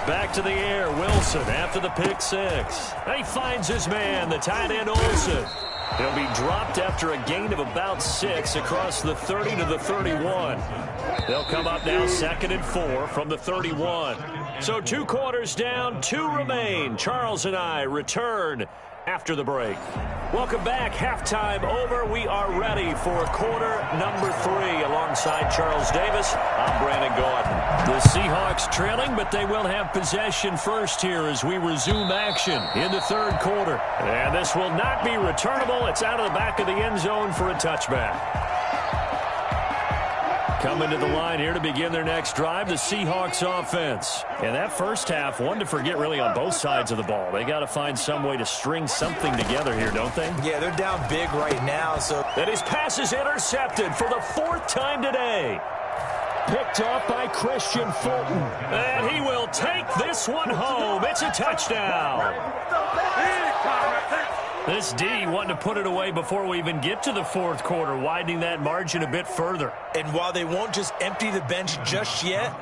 Back to the air, Wilson after the pick 6. He finds his man, the tight end Olsen. He'll be dropped after a gain of about 6 across the 30 to the 31. They'll come up now 2nd and 4 from the 31. So 2 quarters down, 2 remain. Charles and I return after the break. Welcome back. Halftime over. We are ready for quarter number 3. Alongside Charles Davis, I'm Brandon Gordon. The Seahawks trailing, but they will have possession first here as we resume action in the 3rd quarter. And this will not be returnable. It's out of the back of the end zone for a touchback. Coming to the line here to begin their next drive, the Seahawks offense. And that first half, one to forget really on both sides of the ball. They got to find some way to string something together here, don't they? Yeah, they're down big right now. So that his pass is intercepted for the 4th time today. picked off by Christian Fulton. And he will take this one home. It's a touchdown. This D wanting to put it away before we even get to the fourth quarter, widening that margin a bit further. And while they won't just empty the bench just yet,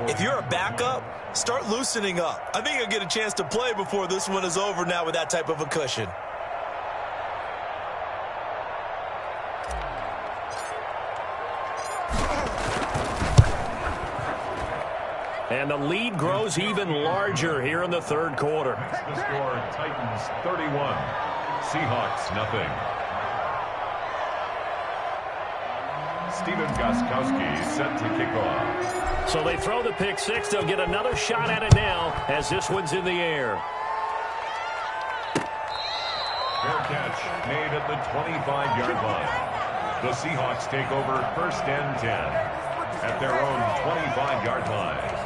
if you're a backup, start loosening up. I think you'll get a chance to play before this one is over now with that type of a cushion. And the lead grows even larger here in the third quarter. The score, Titans 31, Seahawks nothing. Steven Gostkowski set to kick off. So they throw the pick six. They'll get another shot at it now as this one's in the air. Fair catch made at the 25-yard line. The Seahawks take over first and 10 at their own 25-yard line.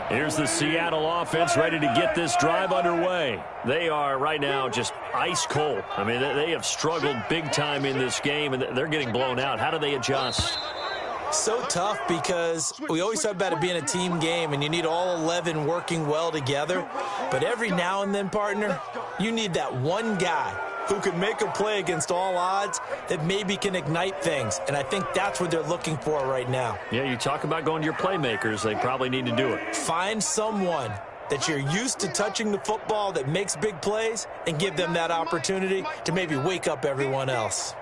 Here's the Seattle offense ready to get this drive underway. They are right now just ice cold. I mean, they have struggled big time in this game, and they're getting blown out. How do they adjust? So tough because we always talk about it being a team game, and you need all 11 working well together. But every now and then, partner, you need that one guy who can make a play against all odds that maybe can ignite things. And I think that's what they're looking for right now. Yeah, you talk about going to your playmakers. They probably need to do it. Find someone that you're used to touching the football that makes big plays and give them that opportunity to maybe wake up everyone else.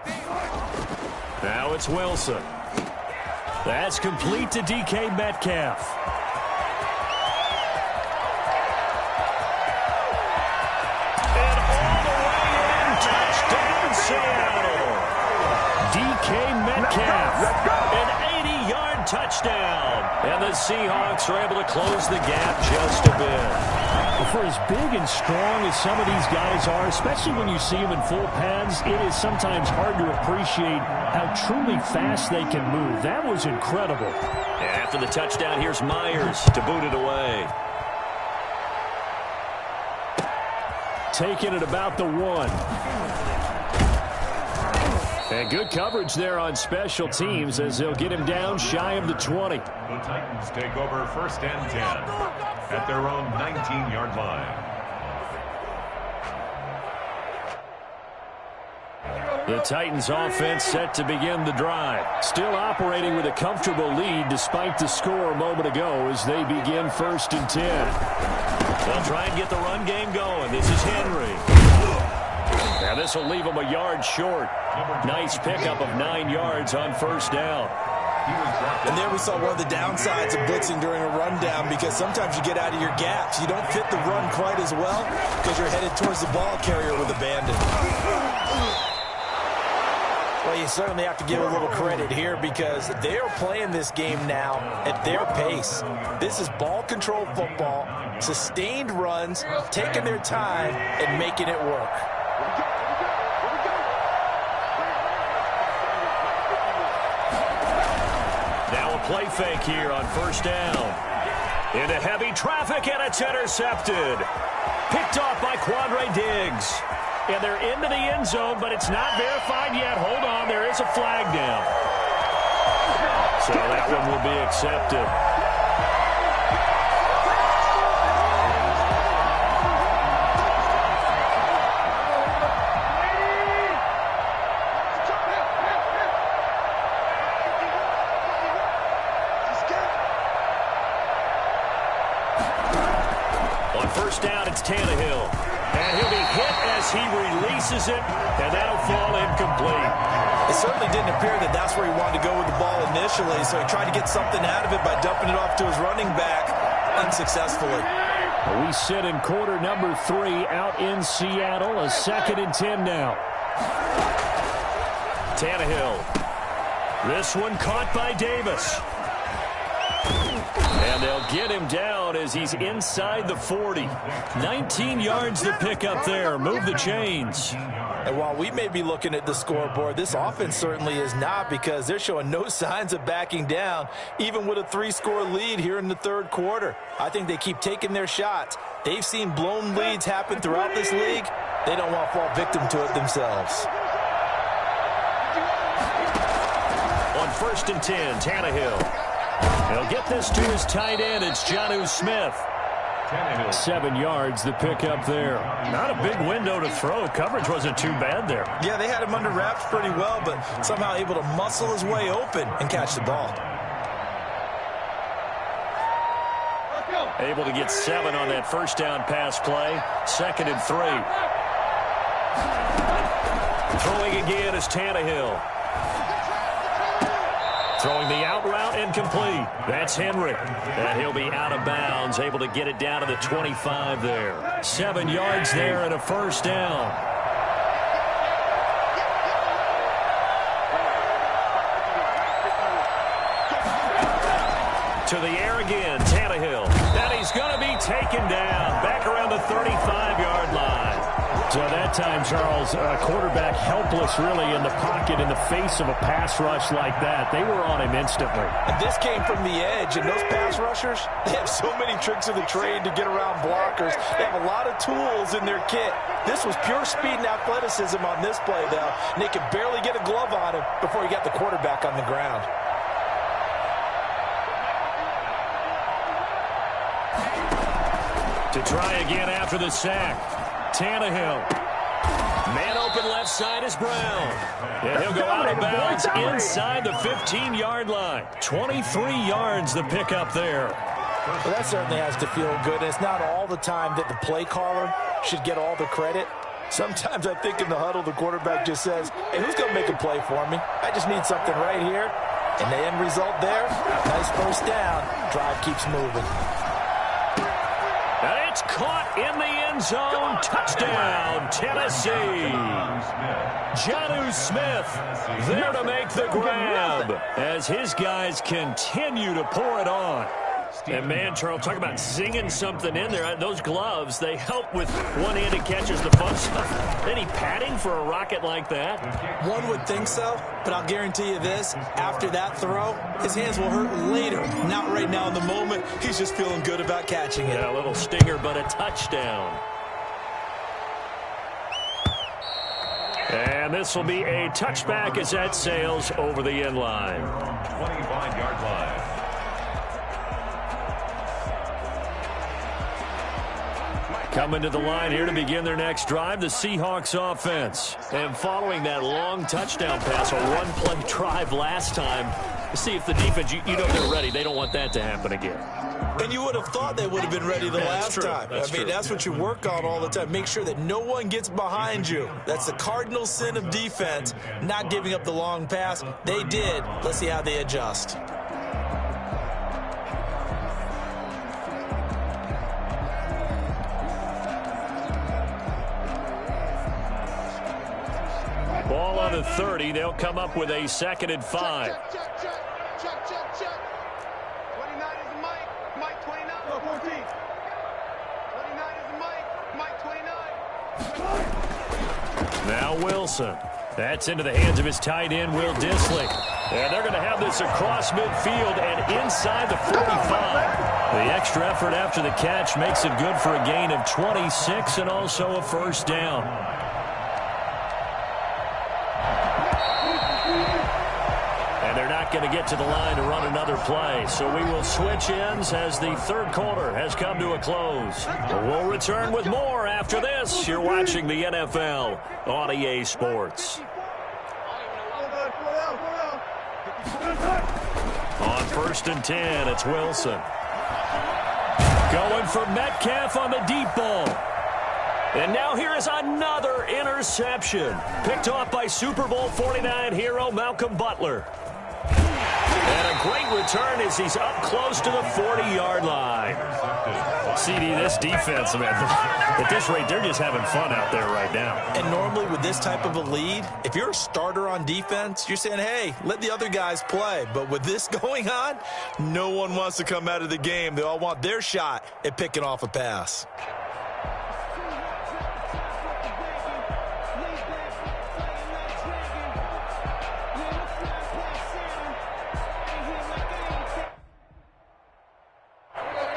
Now it's Wilson. That's complete to DK Metcalf. Seattle. DK Metcalf, an 80-yard touchdown. And the Seahawks are able to close the gap just a bit. Well, for as big and strong as some of these guys are, especially when you see them in full pads, it is sometimes hard to appreciate how truly fast they can move. That was incredible. And after the touchdown, here's Myers to boot it away. Taking it about the 1. And good coverage there on special teams as they'll get him down shy of the 20. The Titans take over first and 10 at their own 19-yard line. The Titans offense set to begin the drive. Still operating with a comfortable lead despite the score a moment ago as they begin first and 10. They'll try and get the run game going. This is Henry. Now this will leave them a yard short. Nice pickup of 9 yards on first down. And there we saw one of the downsides of blitzing during a rundown, because sometimes you get out of your gaps. You don't fit the run quite as well because you're headed towards the ball carrier with abandon. Well, you certainly have to give a little credit here because they are playing this game now at their pace. This is ball control football, sustained runs, taking their time and making it work. Play fake here on first down. Into heavy traffic, and it's intercepted. Picked off by Quandre Diggs. And they're into the end zone, but it's not verified yet. Hold on, there is a flag down. So that one will be accepted. Down, it's Tannehill. And he'll be hit as he releases it, and that'll fall incomplete. It certainly didn't appear that that's where he wanted to go with the ball initially, so he tried to get something out of it by dumping it off to his running back unsuccessfully. We sit in quarter number 3 out in Seattle, a 2nd and 10 now. Tannehill. This one caught by Davis. And they'll get him down as he's inside the 40. 19 yards to pick up there. Move the chains. And while we may be looking at the scoreboard, this offense certainly is not, because they're showing no signs of backing down, even with a 3-score lead here in the third quarter. I think they keep taking their shots. They've seen blown leads happen throughout this league. They don't want to fall victim to it themselves. On 1st and 10, Tannehill. He'll get this to his tight end. It's Jonnu Smith. 7 yards, the pickup there. Not a big window to throw. Coverage wasn't too bad there. Yeah, they had him under wraps pretty well, but somehow able to muscle his way open and catch the ball. Able to get 7 on that first down pass play. 2nd and 3. Throwing again is Tannehill. Throwing the out route, incomplete. That's Henry. And he'll be out of bounds, able to get it down to the 25 there. 7 yards there and a first down. To the air again, Tannehill. And he's going to be taken down back around the 35-yard line. So that time, Charles, quarterback helpless really in the pocket in the face of a pass rush like that. They were on him instantly. And this came from the edge, and those pass rushers, they have so many tricks of the trade to get around blockers. They have a lot of tools in their kit. This was pure speed and athleticism on this play, though, and they could barely get a glove on him before he got the quarterback on the ground. To try again after the sack. Tannehill. Man open left side is Brown. And he'll go out of bounds inside the 15-yard line. 23 yards the pickup there. Well, that certainly has to feel good. It's not all the time that the play caller should get all the credit. Sometimes I think in the huddle the quarterback just says, hey, who's going to make a play for me? I just need something right here. And the end result there, nice first down. Drive keeps moving. And it's caught in the end zone. Touchdown, Tennessee. Jonnu Smith there to make the grab as his guys continue to pour it on. And man, Charles, talk about zinging something in there. Those gloves, they help with one-handed catches, the fun stuff. Any padding for a rocket like that? One would think so, but I'll guarantee you this. After that throw, his hands will hurt later. Not right now in the moment. He's just feeling good about catching it. Yeah, a little stinger, but a touchdown. And this will be a touchback as that sails over the end line. 25-yard line. Coming to the line here to begin their next drive, the Seahawks offense. And following that long touchdown pass, a one-play drive last time, see if the defense, you know they're ready. They don't want that to happen again. And you would have thought they would have been ready the last time. That's what you work on all the time. Make sure that no one gets behind you. That's the cardinal sin of defense, not giving up the long pass. They did. Let's see how they adjust. Ball on the 30. They'll come up with a 2nd and 5. Check. 29 is the Mike. Mike 29. 14. 29 is the Mike. Mike 29. Now Wilson. That's into the hands of his tight end, Will Dissly. And they're going to have this across midfield and inside the 45. The extra effort after the catch makes it good for a gain of 26 and also a first down. Going to get to the line to run another play. So we will switch ends as the third quarter has come to a close. We'll return with more after this. You're watching the NFL on EA Sports. On 1st and 10, it's Wilson. Going for Metcalf on the deep ball. And now here is another interception. Picked off by Super Bowl 49 hero Malcolm Butler. And a great return as he's up close to the 40-yard line. CD, this defense, man, at this rate, they're just having fun out there right now. And normally with this type of a lead, if you're a starter on defense, you're saying, hey, let the other guys play. But with this going on, no one wants to come out of the game. They all want their shot at picking off a pass.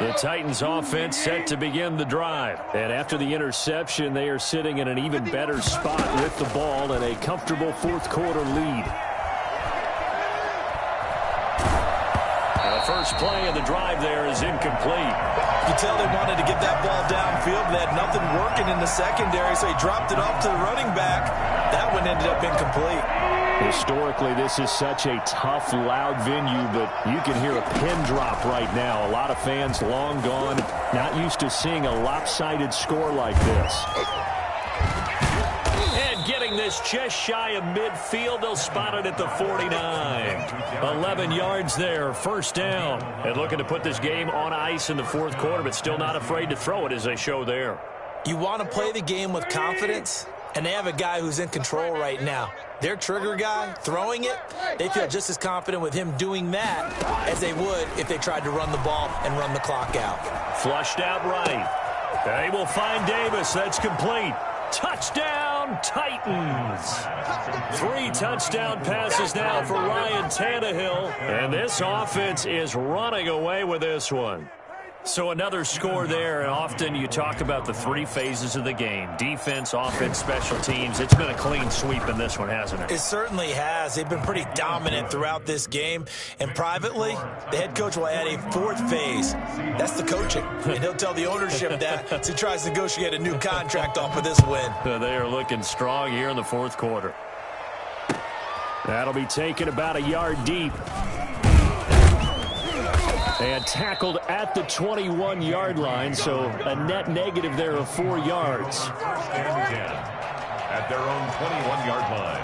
The Titans offense set to begin the drive. And after the interception, they are sitting in an even better spot with the ball and a comfortable fourth quarter lead. The first play of the drive there is incomplete. You can tell they wanted to get that ball downfield. They had nothing working in the secondary, so he dropped it off to the running back. That one ended up incomplete. Historically, this is such a tough, loud venue, but you can hear a pin drop right now. A lot of fans long gone, not used to seeing a lopsided score like this. And getting this just shy of midfield, they'll spot it at the 49. 11 yards there, first down. And looking to put this game on ice in the fourth quarter, but still not afraid to throw it as they show there. You want to play the game with confidence, and they have a guy who's in control right now. Their trigger guy, throwing it, they feel just as confident with him doing that as they would if they tried to run the ball and run the clock out. Flushed out right. They will find Davis. That's complete. Touchdown, Titans. 3 touchdown passes now for Ryan Tannehill. And this offense is running away with this one. So another score there, and often you talk about the 3 phases of the game. Defense, offense, special teams. It's been a clean sweep in this one, hasn't it? It certainly has. They've been pretty dominant throughout this game. And privately, the head coach will add a 4th phase. That's the coaching. And he'll tell the ownership that as he tries to negotiate a new contract off of this win. They are looking strong here in the fourth quarter. That'll be taken about a yard deep. And tackled at the 21-yard line, so a net negative there of 4 yards. At their own 21-yard line.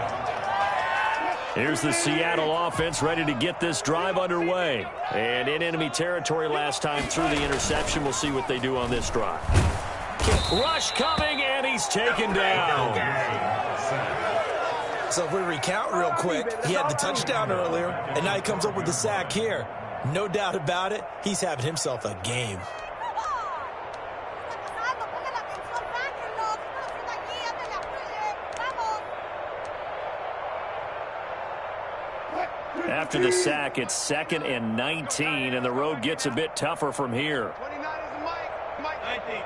Here's the Seattle offense ready to get this drive underway. And in enemy territory last time through the interception. We'll see what they do on this drive. Rush coming, and he's taken down. So if we recount real quick, he had the touchdown earlier, and now he comes up with the sack here. No doubt about it, he's having himself a game. After the sack, it's 2nd and 19, and the road gets a bit tougher from here. 29 is Mike. Mike 19.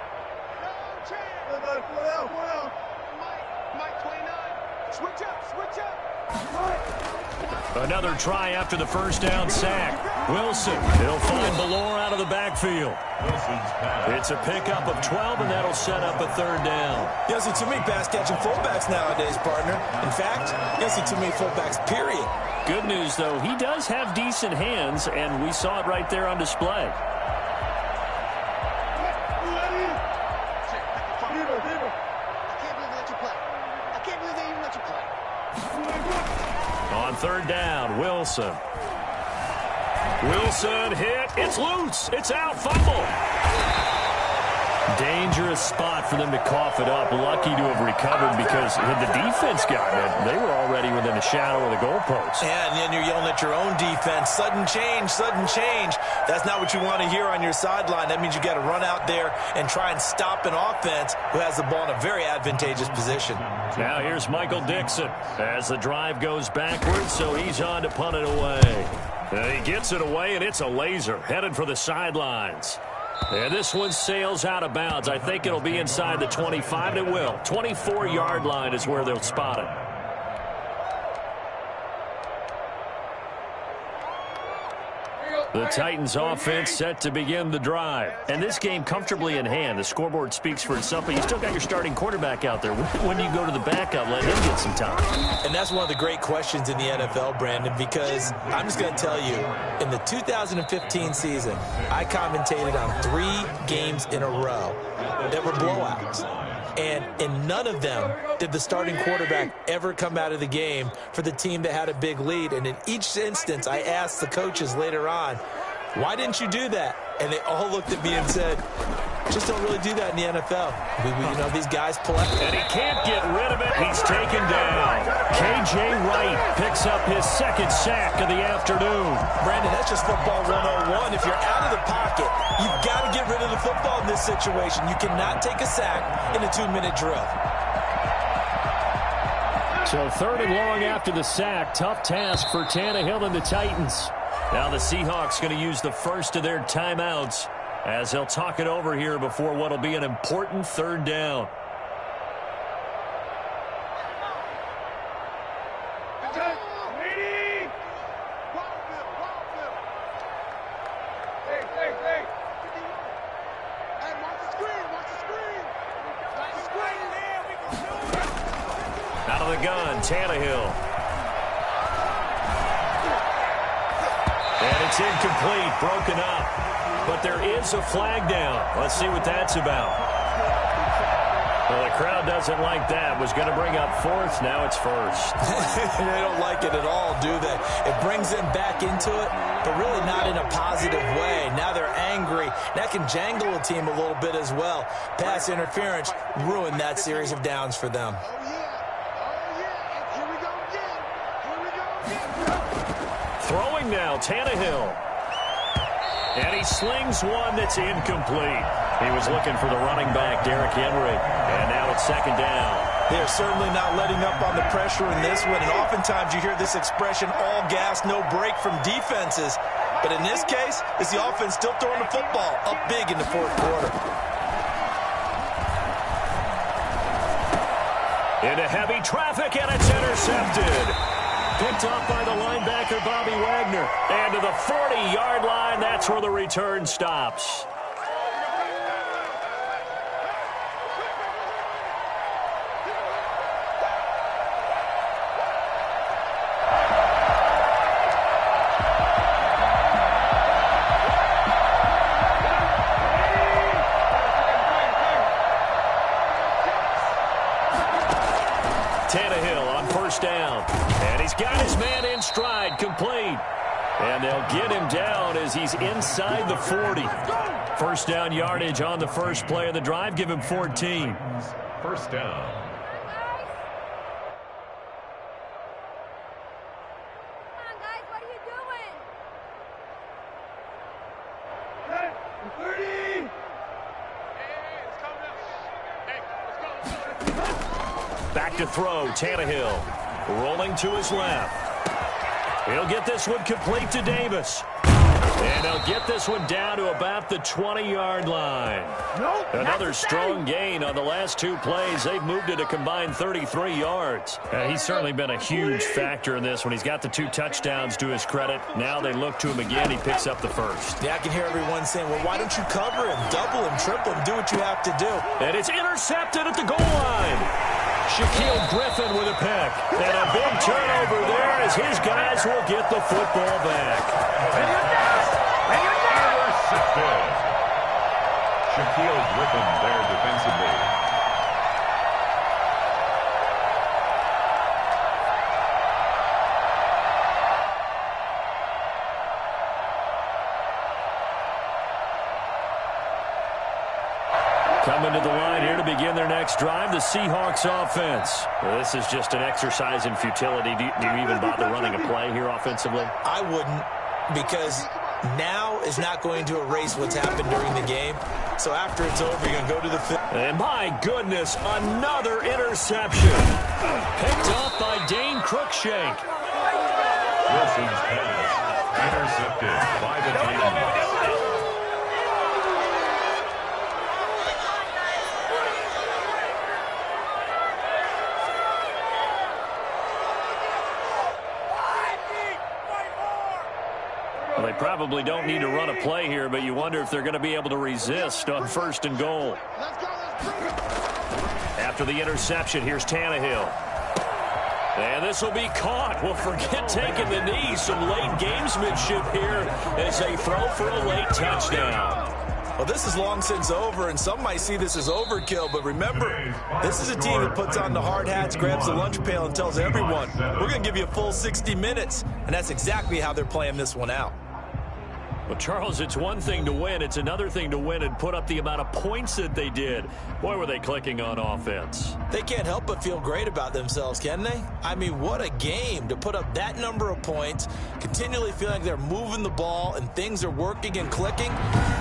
Mike 29. Switch up. Another try after the first down sack. Wilson, he'll find Ballore out of the backfield. It's a pickup of 12, and that'll set up a 3rd down. You don't see too many pass-catching fullbacks nowadays, partner. In fact, you don't see too many fullbacks, period. Good news, though, he does have decent hands, and we saw it right there on display. On 3rd down, Wilson. Wilson hit. It's loose. It's out. Fumble. Dangerous spot for them to cough it up. Lucky to have recovered because had the defense gotten it, they were already within a shadow of the goalpost. Yeah, and then you're yelling at your own defense. Sudden change, sudden change. That's not what you want to hear on your sideline. That means you got to run out there and try and stop an offense who has the ball in a very advantageous position. Now here's Michael Dixon as the drive goes backwards, so he's on to punt it away. He gets it away, and it's a laser headed for the sidelines. And this one sails out of bounds. I think it'll be inside the 25, and it will. 24-yard line is where they'll spot it. The Titans offense set to begin the drive. And this game comfortably in hand. The scoreboard speaks for itself, but you still got your starting quarterback out there. When do you go to the backup, let him get some time? And that's one of the great questions in the NFL, Brandon, because I'm just going to tell you, in the 2015 season, I commentated on 3 games in a row that were blowouts. And in none of them did the starting quarterback ever come out of the game for the team that had a big lead. And in each instance, I asked the coaches later on, why didn't you do that? And they all looked at me and said, just don't really do that in the NFL. You know, these guys pull out. And he can't get rid of it. He's taken down. K.J. Wright picks up his 2nd sack of the afternoon. Brandon, that's just football 101. If you're out of the pocket, you've got to get rid of the football in this situation. You cannot take a sack in a 2-minute drill. So 3rd and long after the sack. Tough task for Tannehill and the Titans. Now the Seahawks going to use the first of their timeouts. as he'll talk it over here before what will be an important third down. Out of the gun, Tannehill. And it's incomplete, broken up. But there is a flag down. Let's see what that's about. Well, the crowd doesn't like that. Was going to bring up fourth. Now it's first. They don't like it at all, do they? It brings them back into it, but really not in a positive way. Now they're angry. That can jangle a team a little bit as well. Pass interference ruined that series of downs for them. Throwing now, Tannehill. And he slings one that's incomplete. He was looking for the running back, Derrick Henry. And now it's second down. They're certainly not letting up on the pressure in this one. And oftentimes you hear this expression, all gas, no break from defenses. But in this case, it's the offense still throwing the football up big in the fourth quarter. Into heavy traffic, and it's intercepted. Picked off by the linebacker, Bobby Wagner. And to the 40-yard line, that's where the return stops. Tannehill on first down. And he's got his man in stride, complete. And they'll get him down as he's inside the 40. First down yardage on the first play of the drive. Give him 14. First down. Back to throw, Tannehill. Rolling to his left. He'll get this one complete to Davis. And they'll get this one down to about the 20-yard line. Another strong gain on the last two plays. They've moved it a combined 33 yards. He's certainly been a huge factor in this when he's got the two touchdowns to his credit. Now they look to him again. He picks up the first. Yeah, I can hear everyone saying, well, why don't you cover him, double him, triple him, do what you have to do. And it's intercepted at the goal line. Shaquille Griffin with a pick. And a big turnover there as his guys will get the football back. Intercepted. Shaquille Griffin there defensively. Coming to the line here to begin their next drive, the Seahawks offense. Well, this is just an exercise in futility. Do you even bother running a play here offensively? I wouldn't, because now is not going to erase what's happened during the game. So after it's over, you're going to go to the field. And my goodness, another interception. Picked off by Dane Cruikshank. Wilson's pass intercepted by the Titans. Well, they probably don't need to run a play here, but you wonder if they're going to be able to resist on first and goal. After the interception, here's Tannehill. And this will be caught. Well, forget taking the knee. Some late gamesmanship here as they throw for a late touchdown. Well, this is long since over, and some might see this as overkill. But remember, this is a team that puts on the hard hats, grabs the lunch pail, and tells everyone, we're going to give you a full 60 minutes. And that's exactly how they're playing this one out. Well, Charles, it's one thing to win. It's another thing to win and put up the amount of points that they did. Boy, were they clicking on offense. They can't help but feel great about themselves, can they? I mean, what a game to put up that number of points, continually feeling like they're moving the ball and things are working and clicking.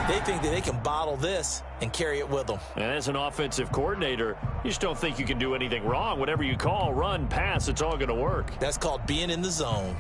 They think that they can bottle this and carry it with them. And as an offensive coordinator, you just don't think you can do anything wrong. Whatever you call, run, pass, it's all going to work. That's called being in the zone.